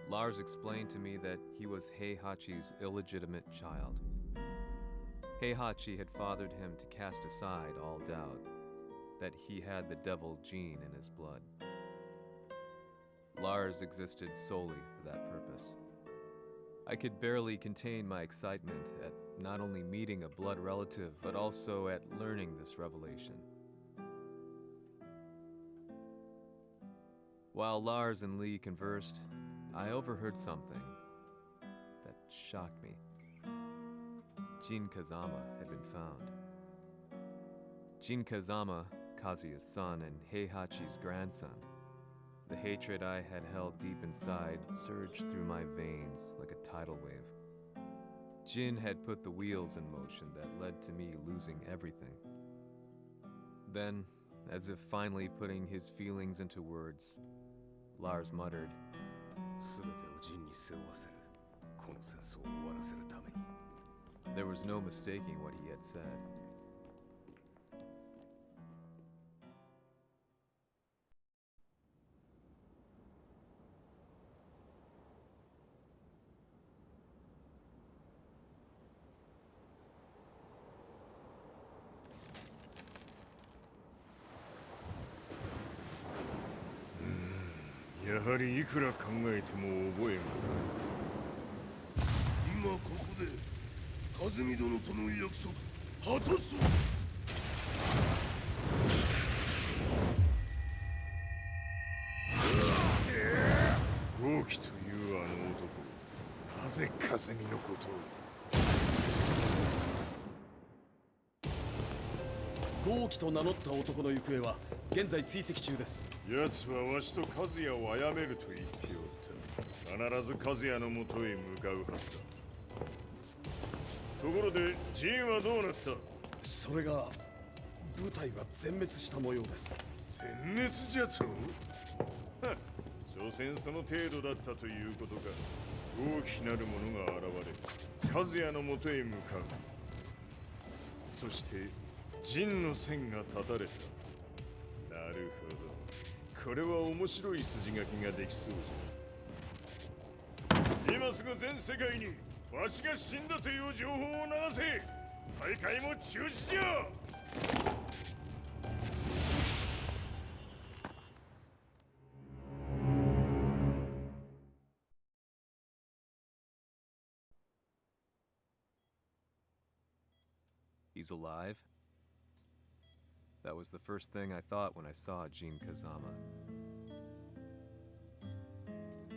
Lars explained to me that he was Heihachi's illegitimate child. Heihachi had fathered him to cast aside all doubt that he had the devil gene in his blood. Lars existed solely for that purpose. I could barely contain my excitement at not only meeting a blood relative, but also at learning this revelation. While Lars and Lee conversed, I overheard something that shocked me. Jin Kazama had been found. Jin Kazama, Kazuya's son and Heihachi's grandson. The hatred I had held deep inside surged through my veins like a tidal wave. Jin had put the wheels in motion that led to me losing everything. Then, as if finally putting his feelings into words, Lars muttered, there was no mistaking what he had said. やはりいくら考えても覚えがない。今ここで和美殿との約束果たそう。豪輝というあの男、なぜ和美のことを。豪輝と名乗った男の行方は現在追跡中です。奴はわしと和也を殺めると言っておった。必ず和也のもとへ向かうはずだ。ところでジンはどうなった？それが部隊は全滅した模様です。全滅じゃと？所詮その程度だったということか。大きなる者が現れ和也のもとへ向かう。そしてジンの線が断たれた。なるほど。これは面白い筋書きができそうじゃ。今すぐ全世界にわしが死んだという情報を流せ。大会も中止じゃ。He's alive? That was the first thing I thought when I saw Jin Kazama.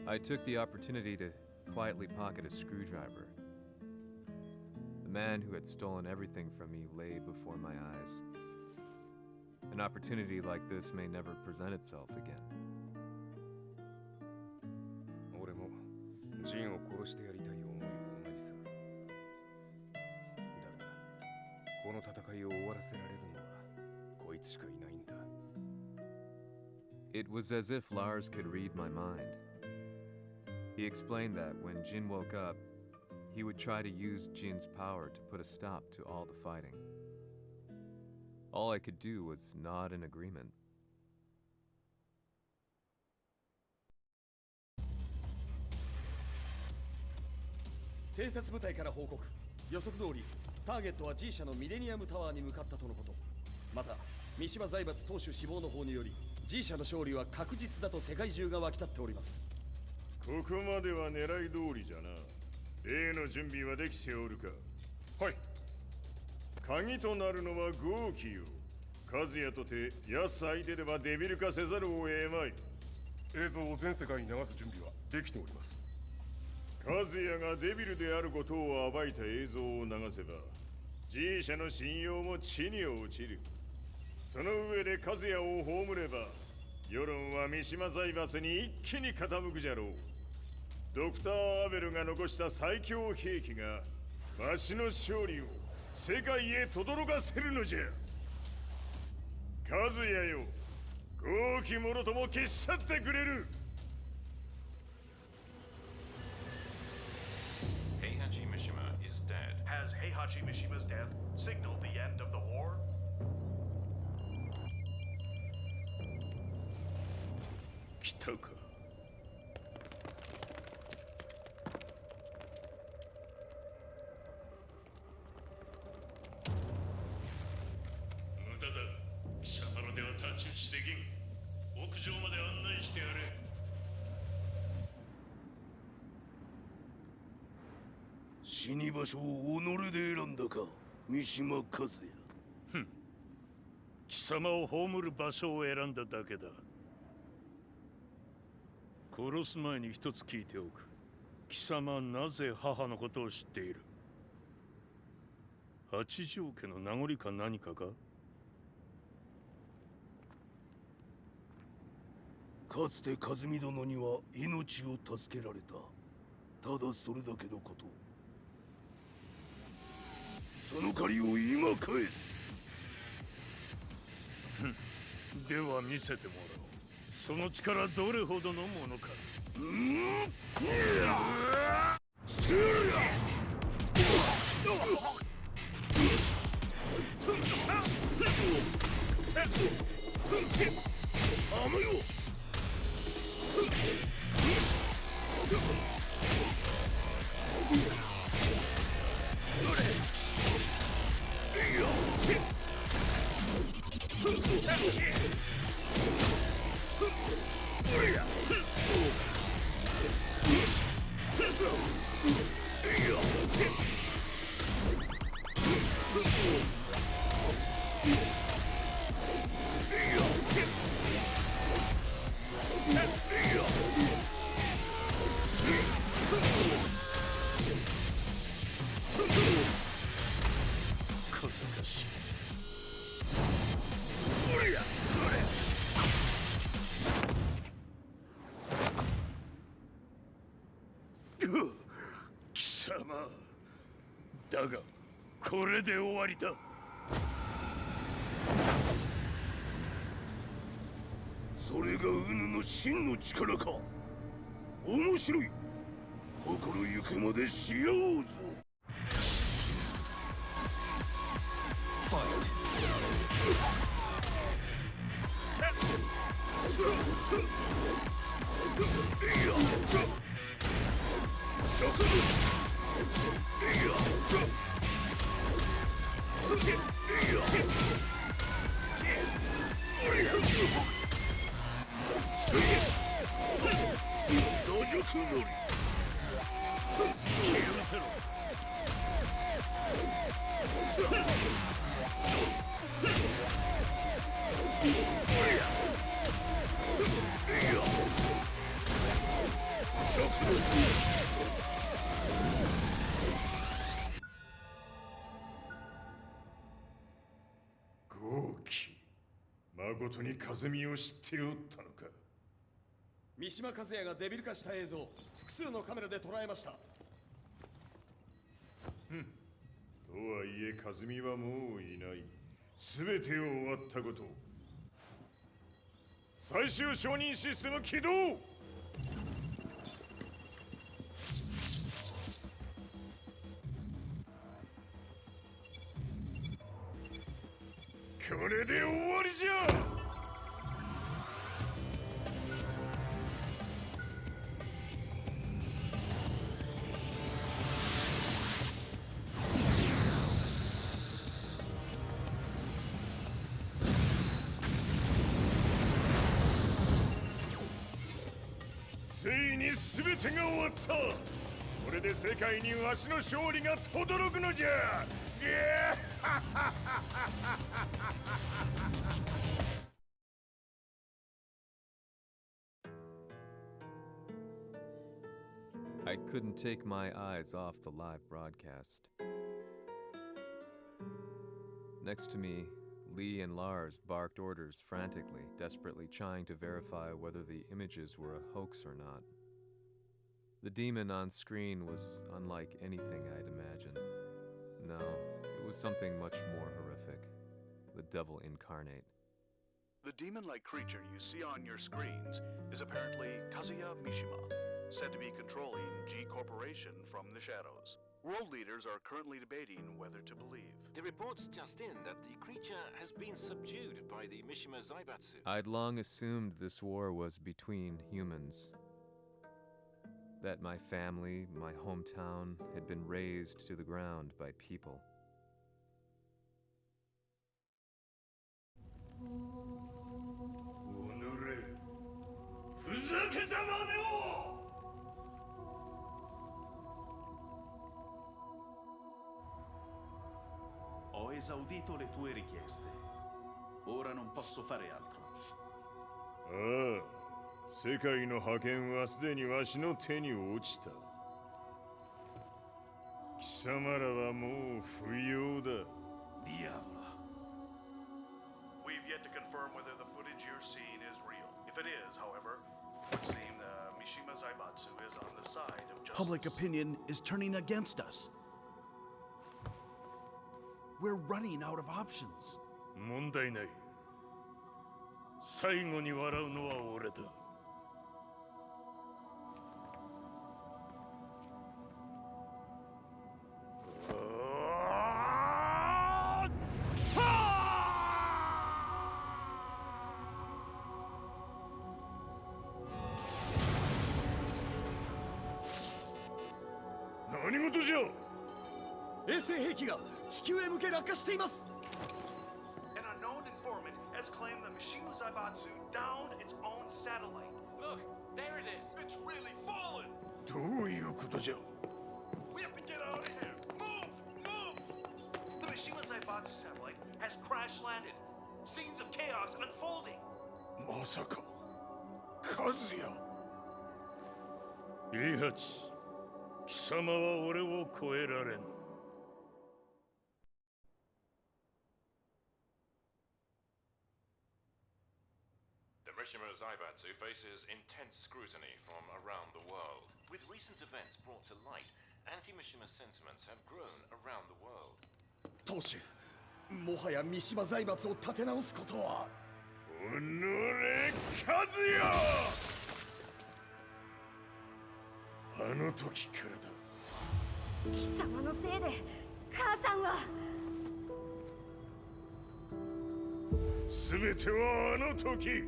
I took the opportunity to quietly pocket a screwdriver. The man who had stolen everything from me lay before my eyes. An opportunity like this may never present itself again. 俺もジンを殺してやりたい思いは同じさ。だが、この戦いを終わらせられるのはこいつしかいないんだ。It was as if Lars could read my mind. He explained that when Jin woke up, he would try to use Jin's power to put a stop to all the fighting. All I could do was nod in agreement. 偵察部隊から報告。予測通り、ターゲットは G 社のミレニアムタワーに向かったとのこと。また、三島財閥当主死亡の方により、G 社の勝利は確実だと世界中が沸き立っております。ここまでは狙い通りじゃな。例の準備はできておるか。はい。鍵となるのは豪気よ。和也とて安相手ではデビル化せざるを得まい。映像を全世界に流す準備はできております。和也がデビルであることを暴いた映像を流せば G 社の信用も地に落ちる。その上で和也を葬れば世論は三島財閥に一気に傾くじゃろう。ドクター・アベルが残した最強兵器がわしの勝利を世界へ轟かせるのじゃ。和也よ、豪気者とも消し去ってくれる。Heihachi Mishima is dead. Has Heihachi Mishima's death signaled the end of the war? 来たか。無駄だ。貴様らでは太刀打ちできん。屋上まで案内してやれ。死に場所を己で選んだか、三島和也。ふん。貴様を葬る場所を選んだだけだ。殺す前に一つ聞いておく。貴様はなぜ母のことを知っている？八条家の名残か何かか？かつて和美殿には命を助けられた。ただそれだけのこと。その借りを今返す。では見せてもらおう。その力どれほどのものか。貴様だがこれで終わりだ。それがウヌの真の力か。面白い。心ゆくまでしようぞ。ファイト。豪気誠に和美を知っておったのか。三島和也がデビル化した映像、複数のカメラで捉えました。とはいえ和美はもういない。全てを終わったこと。最終承認システム起動。これで終わりじゃ。ついに全てが終わった。これで世界にわしの勝利が轟くのじゃ。I couldn't take my eyes off the live broadcast. Next to me, Lee and Lars barked orders frantically, desperately trying to verify whether the images were a hoax or not. The demon on screen was unlike anything I'd imagined. No, it was something much more horrific. The devil incarnate. The demon-like creature you see on your screens is apparently Kazuya Mishima, said to be controlling G Corporation from the shadows. World leaders are currently debating whether to believe. The reports just in that the creature has been subdued by the Mishima Zaibatsu. I'd long assumed this war was between humans. That my family, my hometown, had been razed to the ground by people. Ho esaudito le tue richieste. Ora non posso fare altro. 世界の覇権はすでにわしの手に落ちた。貴様らはもう不要だ。Diavolo. We've yet to confirm whether the footage you're seeing is real. If it is, however, it would seem Mishima Zaibatsu is on the side of justice. Public opinion is turning against us. We're running out of options. 問題ない。最後に笑うのは俺だ。何事じゃ。衛星兵器が地球へ向け落下しています。An unknown informant has claimed the Mishima Zaibatsu downed its own satellite. Look, there it is. It's really fallen. どういうことじゃ。We have to get out of here. Move, move. The Mishima Zaibatsu satellite has crash landed. Scenes of chaos unfolding. まさか、和也。イハチ、貴様は俺を超えられん。The Mishima Zaibatsu faces intense scrutiny from around the world. With recent events brought to light, anti-Mishima sentiments have grown around the world. 当主、もはや三島財閥を立て直すことは。おのれ、和也。あの時からだ。貴様のせいで母さんは。全てはあの時。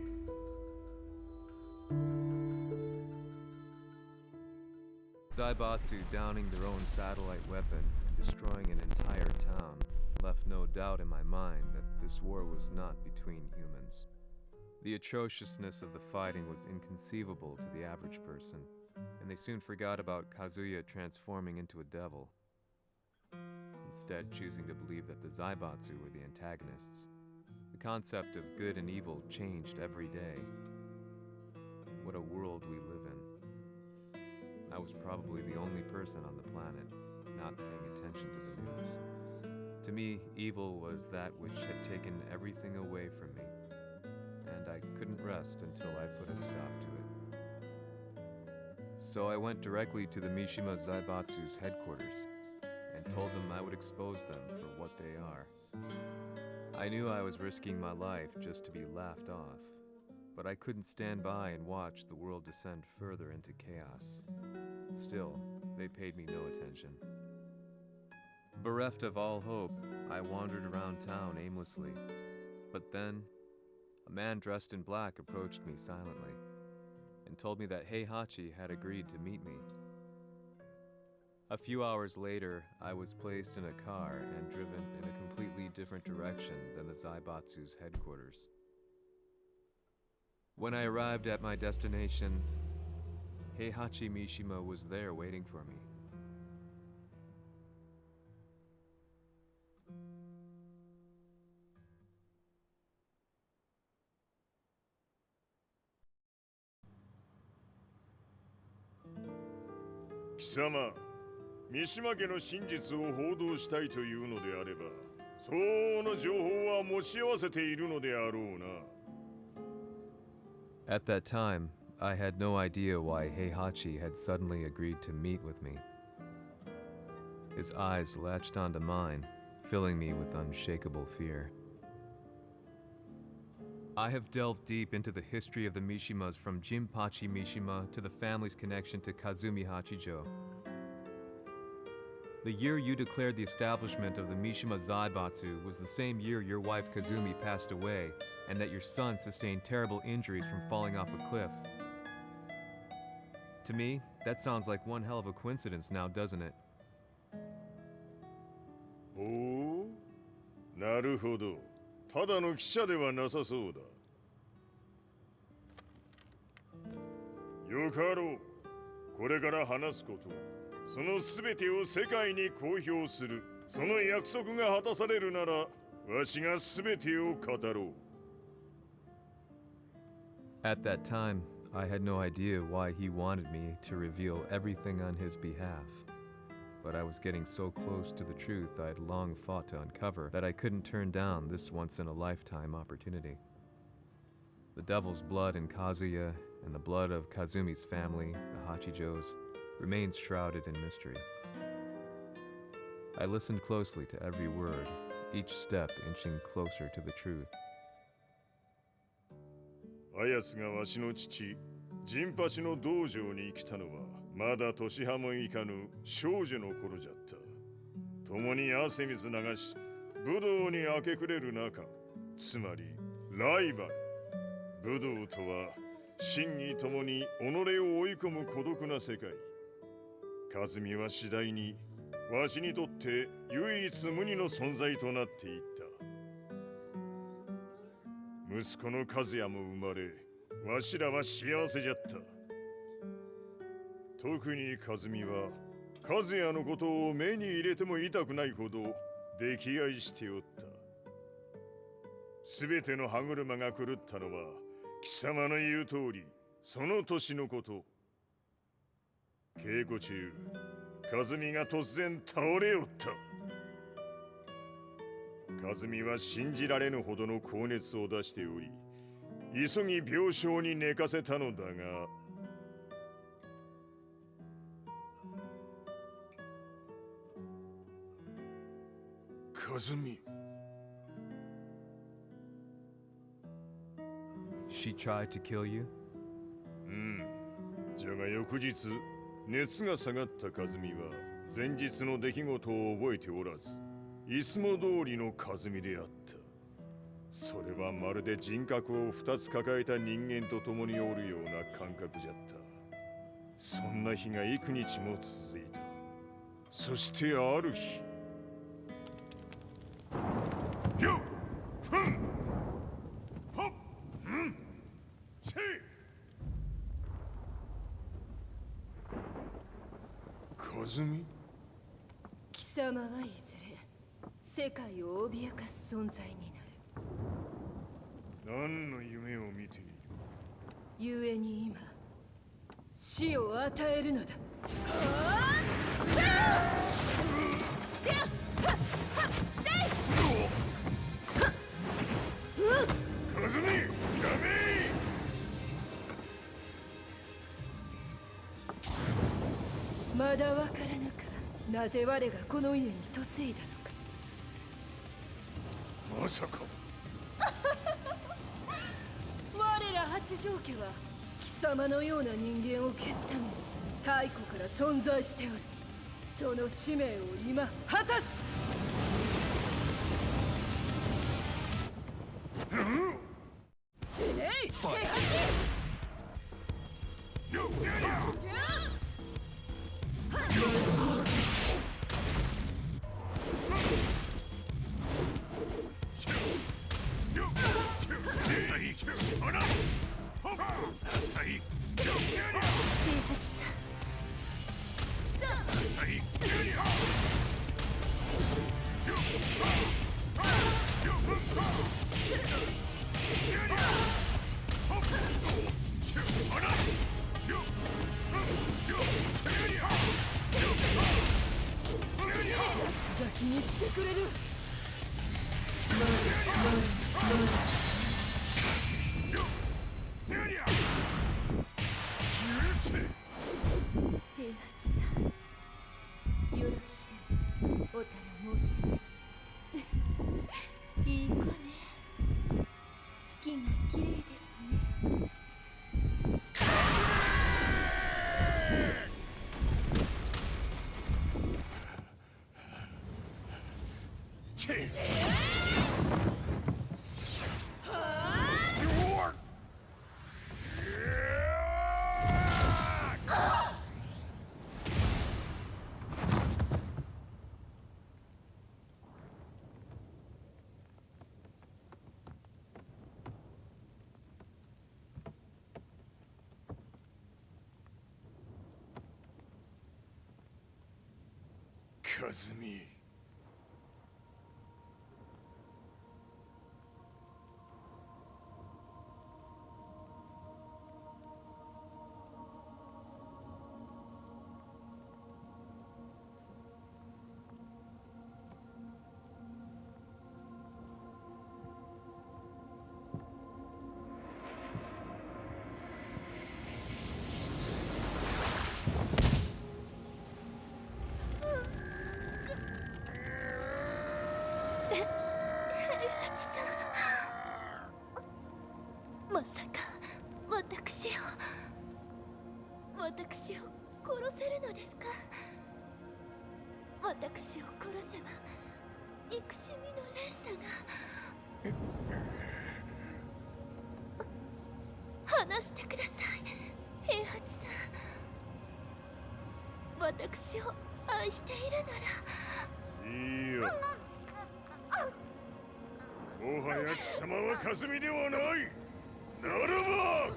Zaibatsu downing their own satellite weapon and destroying an entire town left no doubt in my mind that this war was not between humans. The atrociousness of the fighting was inconceivable to the average person, and they soon forgot about Kazuya transforming into a devil, instead choosing to believe that the Zaibatsu were the antagonists. The concept of good and evil changed every day. What a world we live in. I was probably the only person on the planet not paying attention to the news. To me, evil was that which had taken everything away from me. couldn't rest until I put a stop to it. So I went directly to the Mishima Zaibatsu's headquarters and told them I would expose them for what they are. I knew I was risking my life just to be laughed off, but I couldn't stand by and watch the world descend further into chaos. Still, they paid me no attention. Bereft of all hope, I wandered around town aimlessly. But then, a man dressed in black approached me silently and told me that Heihachi had agreed to meet me. A few hours later, I was placed in a car and driven in a completely different direction than the Zaibatsu's headquarters. When I arrived at my destination, Heihachi Mishima was there waiting for me. Kisama, 三島家の真実を報道したいというのであれば、相応の情報は持ち合わせているのであろうな。At that time, I had no idea why Heihachi had suddenly agreed to meet with me. His eyes latched onto mine, filling me with unshakable fear. I have delved deep into the history of the Mishimas from Jinpachi Mishima to the family's connection to Kazumi Hachijo. The year you declared the establishment of the Mishima Zaibatsu was the same year your wife Kazumi passed away, and that your son sustained terrible injuries from falling off a cliff. To me, that sounds like one hell of a coincidence now, doesn't it? おお、なるほど。ただの記者ではなさそうだ。よかろう。これから話すこと、そのすべてを世界に公表する。その約束が果たされるなら、わしがすべてを語ろう。At that time, I had no idea why he wanted me to reveal everything on his behalf. But I was getting so close to the truth I had long fought to uncover that I couldn't turn down this once-in-a-lifetime opportunity. The devil's blood in Kazuya and the blood of Kazumi's family, the Hachijos, remains shrouded in mystery. I listened closely to every word, each step inching closer to the truth. あやつがわしの父、陣八の道場に来たのは、まだ年端もいかぬ少女の頃じゃった。共に汗水流し、武道に明け暮れる中、つまりライバル。武道とは、真偽ともに己を追い込む孤独な世界。和美は次第に、わしにとって唯一無二の存在となっていった。息子の和也も生まれ、わしらは幸せじゃった。特に和美は、和也のことを目に入れても痛くないほど溺愛しておった。すべての歯車が狂ったのは、貴様の言う通り、その年のこと。稽古中、和美が突然倒れおった。和美は信じられぬほどの高熱を出しており、急ぎ病床に寝かせたのだが、和美。She tried to kill you? じゃが翌日、熱が下がった和美は前日の出来事を覚えておらず、いつも通りの和美であった。それはまるで人格を2つ抱えた人間と共におるような感覚じゃった。そんな日が幾日も続いた。そしてある日、よっふんはっんせい和美。貴様はいずれ世界を脅かす存在になる。何の夢を見ている？故に今死を与えるのだ。和美、やめい！まだわからぬか。なぜ我がこの家に嫁いだのか。まさか我ら八丈家は貴様のような人間を消すために太古から存在しておる。その使命を今果たす。死ねい。先にしてくれる。平八さん、よろしゅうお頼申します。いい子ね。月が綺麗ですね。和美。まさか私を殺せるのですか。私を殺せば憎しみの連鎖が。話してください、平八さん。私を愛しているなら。いいよ。もはや貴様は和美ではない。ならば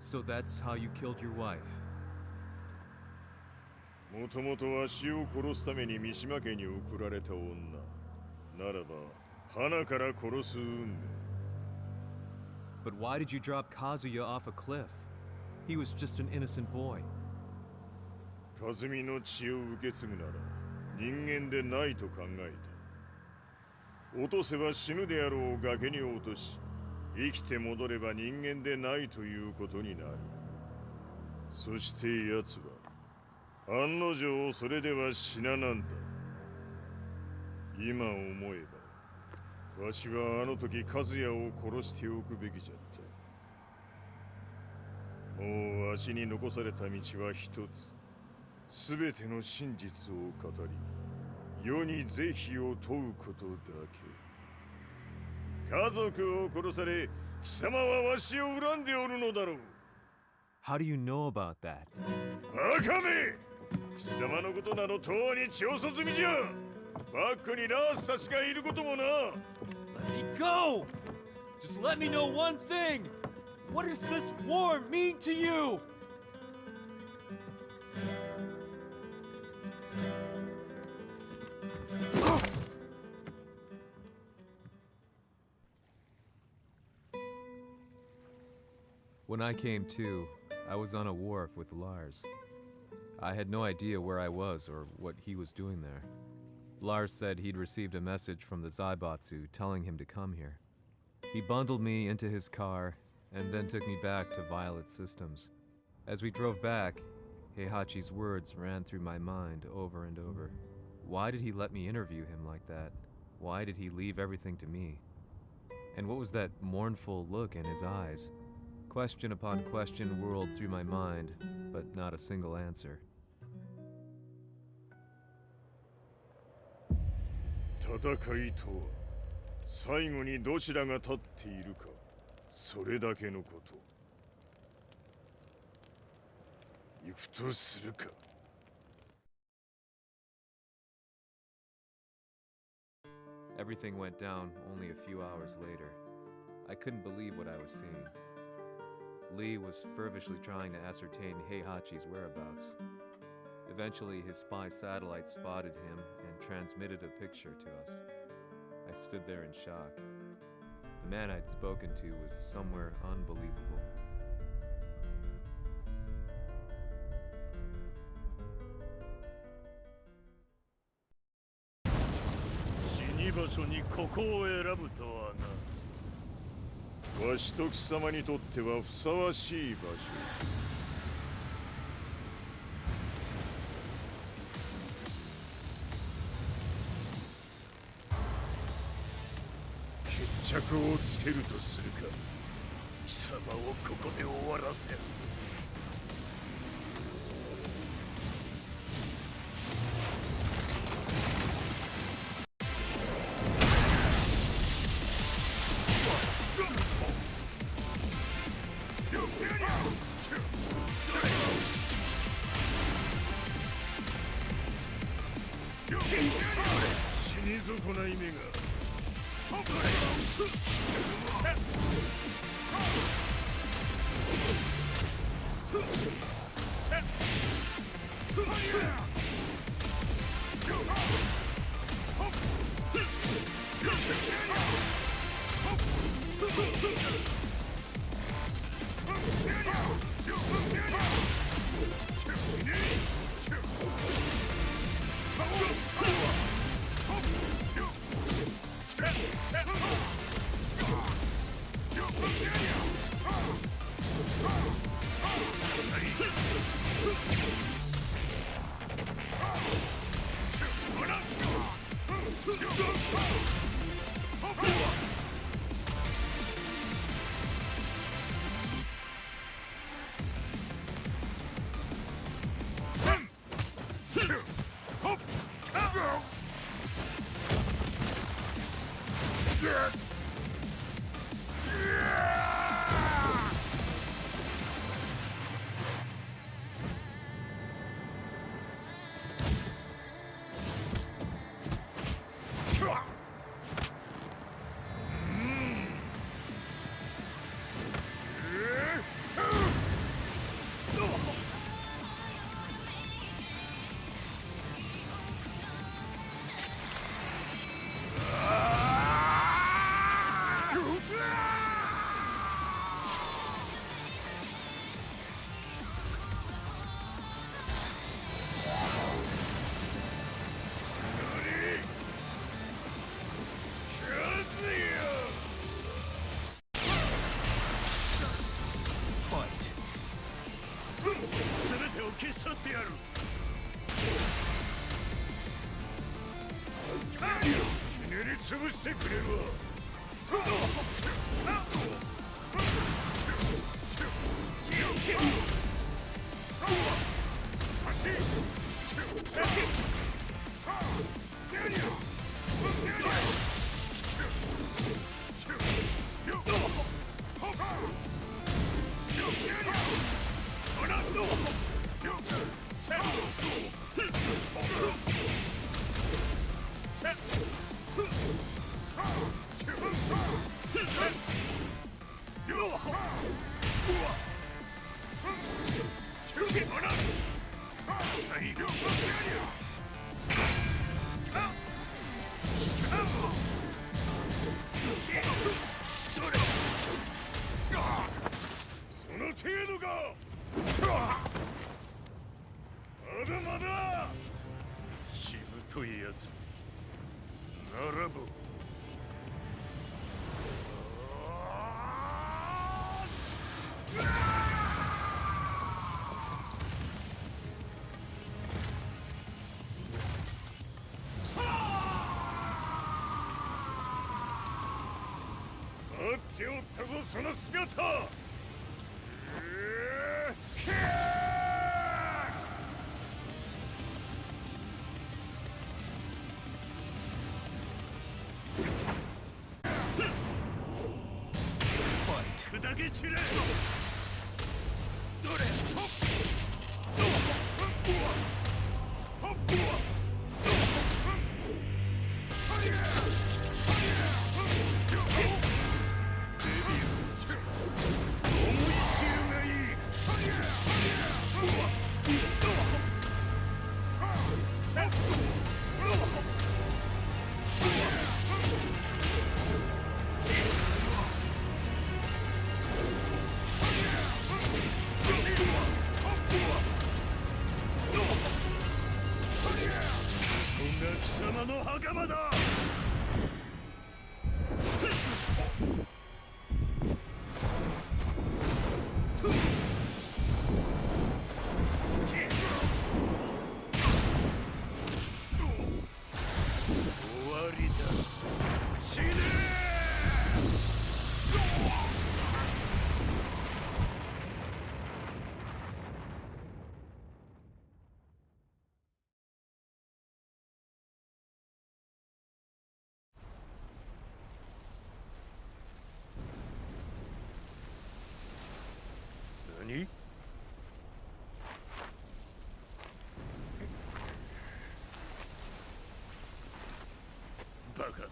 So that's how you killed your wife. もともとわしを殺すために三島家に送られた女。ならば、花から殺す運命。But why did you drop Kazuya off a cliff? He was just an innocent boy. 和美の血を受け継ぐなら人間でないと考えた。落とせば死ぬであろう崖に落とし、生きて戻れば人間でないということになる。そして奴は案の定それでは死ななんだ。今思えばわしはあの時和也を殺しておくべきじゃった。もうわしに残された道は一つ。すべての真実を語り、世に是非を問うことだけ。家族を殺され、貴様はわしを恨んでおるのだろう。How do you know about that? バカめ！貴様のことなどとうに調査済みじゃ。バックにラースたちがいることもな。Let me go! Just let me know one thing! What does this war mean to you? When I came to, I was on a wharf with Lars. I had no idea where I was or what he was doing there. Lars said he'd received a message from the Zaibatsu telling him to come here. He bundled me into his car and then took me back to Violet Systems. As we drove back, Heihachi's words ran through my mind over and over. Why did he let me interview him like that? Why did he leave everything to me? And what was that mournful look in his eyes? Question upon question whirled through my mind, but not a single answer. 戦いとは最後にどちらが立っているかそれだけのこと。行くとするか。Everything went down only a few hours later. I couldn't believe what I was seeing. Lee was feverishly trying to ascertain Heihachi's whereabouts. Eventually, his spy satellite spotted him and transmitted a picture to us. I stood there in shock. The man I'd spoken to was somewhere unbelievable. 死に場所にここを選ぶとはな。わしと貴様にとってはふさわしい場所。 決着をつけるとするか。貴様をここで終わらせる。死に損ない目が。 潰してくれるわ。その程度か。まだまだ。しぶといやつ。ならば。待っておったぞその姿。砕け散れ。どれ。貴様の袴だ。終わりだ。死ね何？バカだ。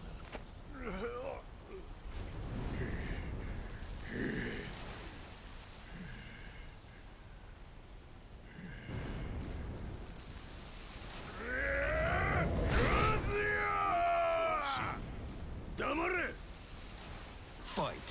黙れ。ファイト。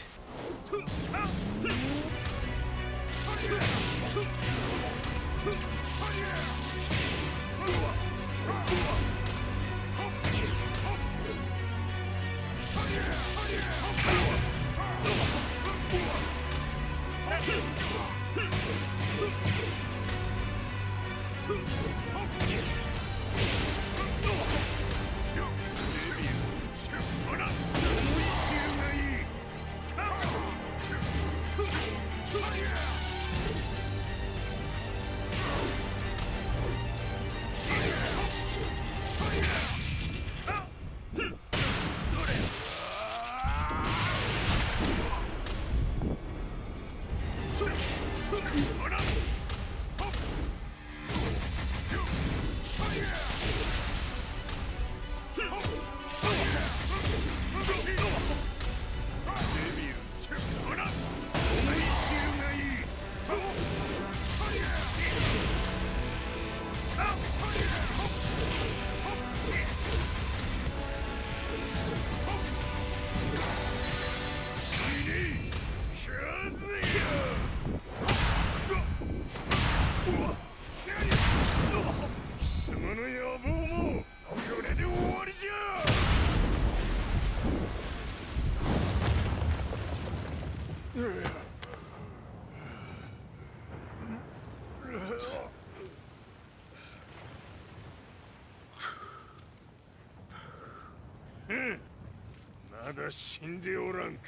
まだ死んでおらんか。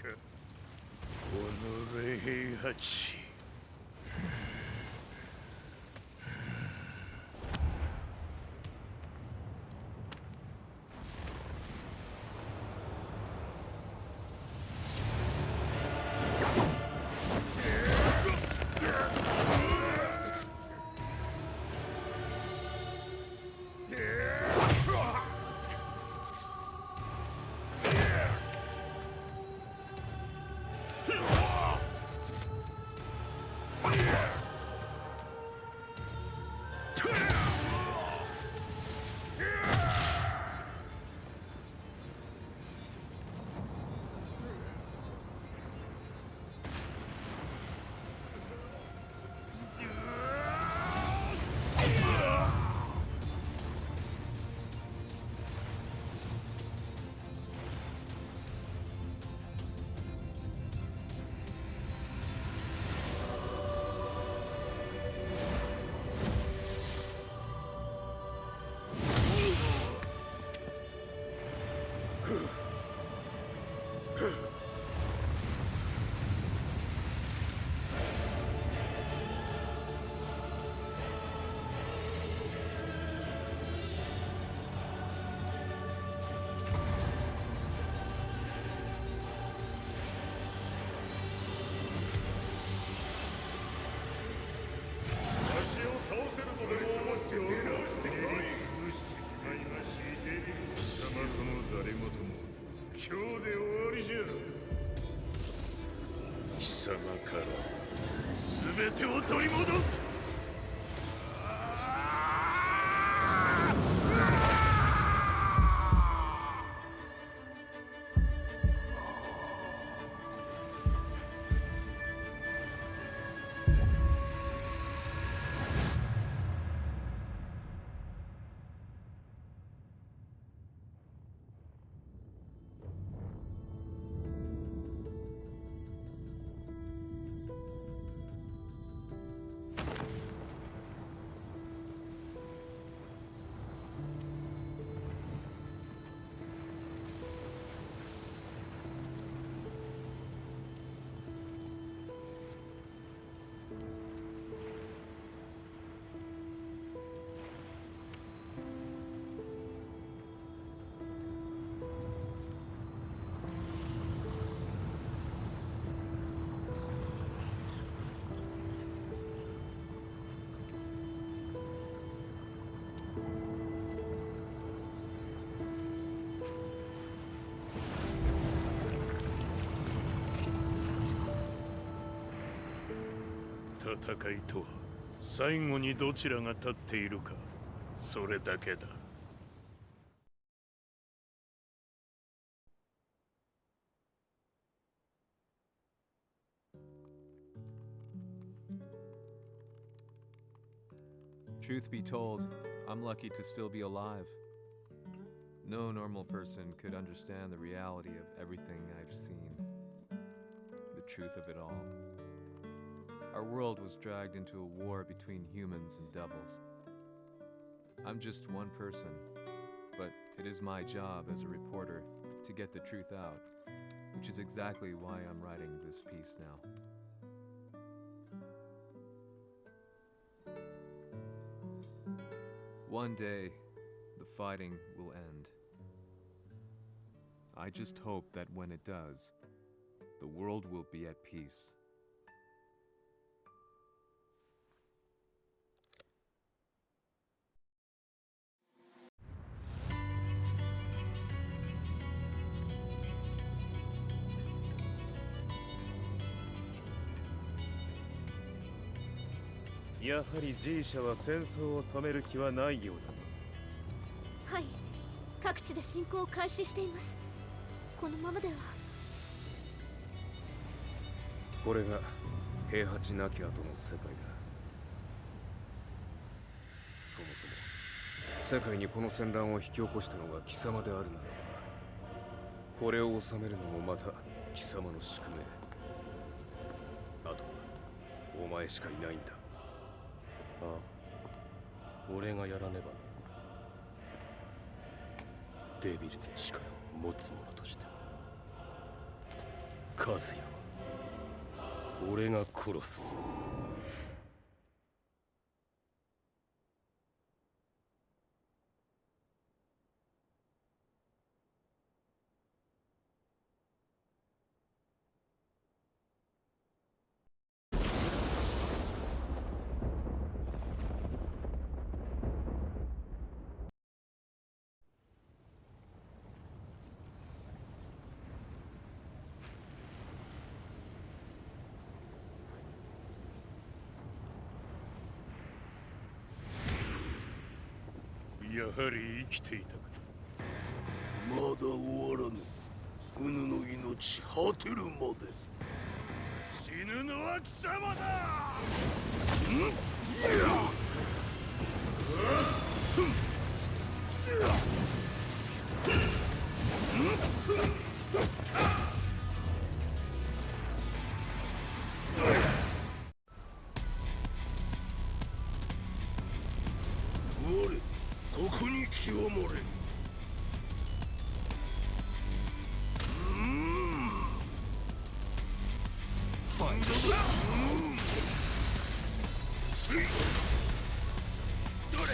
おのれ平八。様から全てを取り戻す。戦いとは最後にどちらが立っているか、それだけだ。Truth be told, I'm lucky to still be alive. No normal person could understand the reality of everything I've seen. The truth of it all. Our world was dragged into a war between humans and devils. I'm just one person, but it is my job as a reporter to get the truth out, which is exactly why I'm writing this piece now. One day, the fighting will end. I just hope that when it does, the world will be at peace. G 社は戦争を止める気はないようだ。はい、各地で侵攻を開始しています。このままでは。これが平八なき後の世界だ。そもそも世界にこの戦乱を引き起こしたのが貴様であるならば、これを収めるのもまた貴様の宿命。あとはお前しかいないんだ。ああ、俺がやらねば。デビルの力を持つ者として、和也は俺が殺す。やはり生きていたか。まだ終わらぬ。うぬの命果てるまで。死ぬのは貴様だ。ここに清盛れ。ファインドだ。せい。どれ。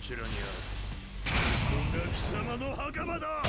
ちらにある。ここが貴様の墓場だ。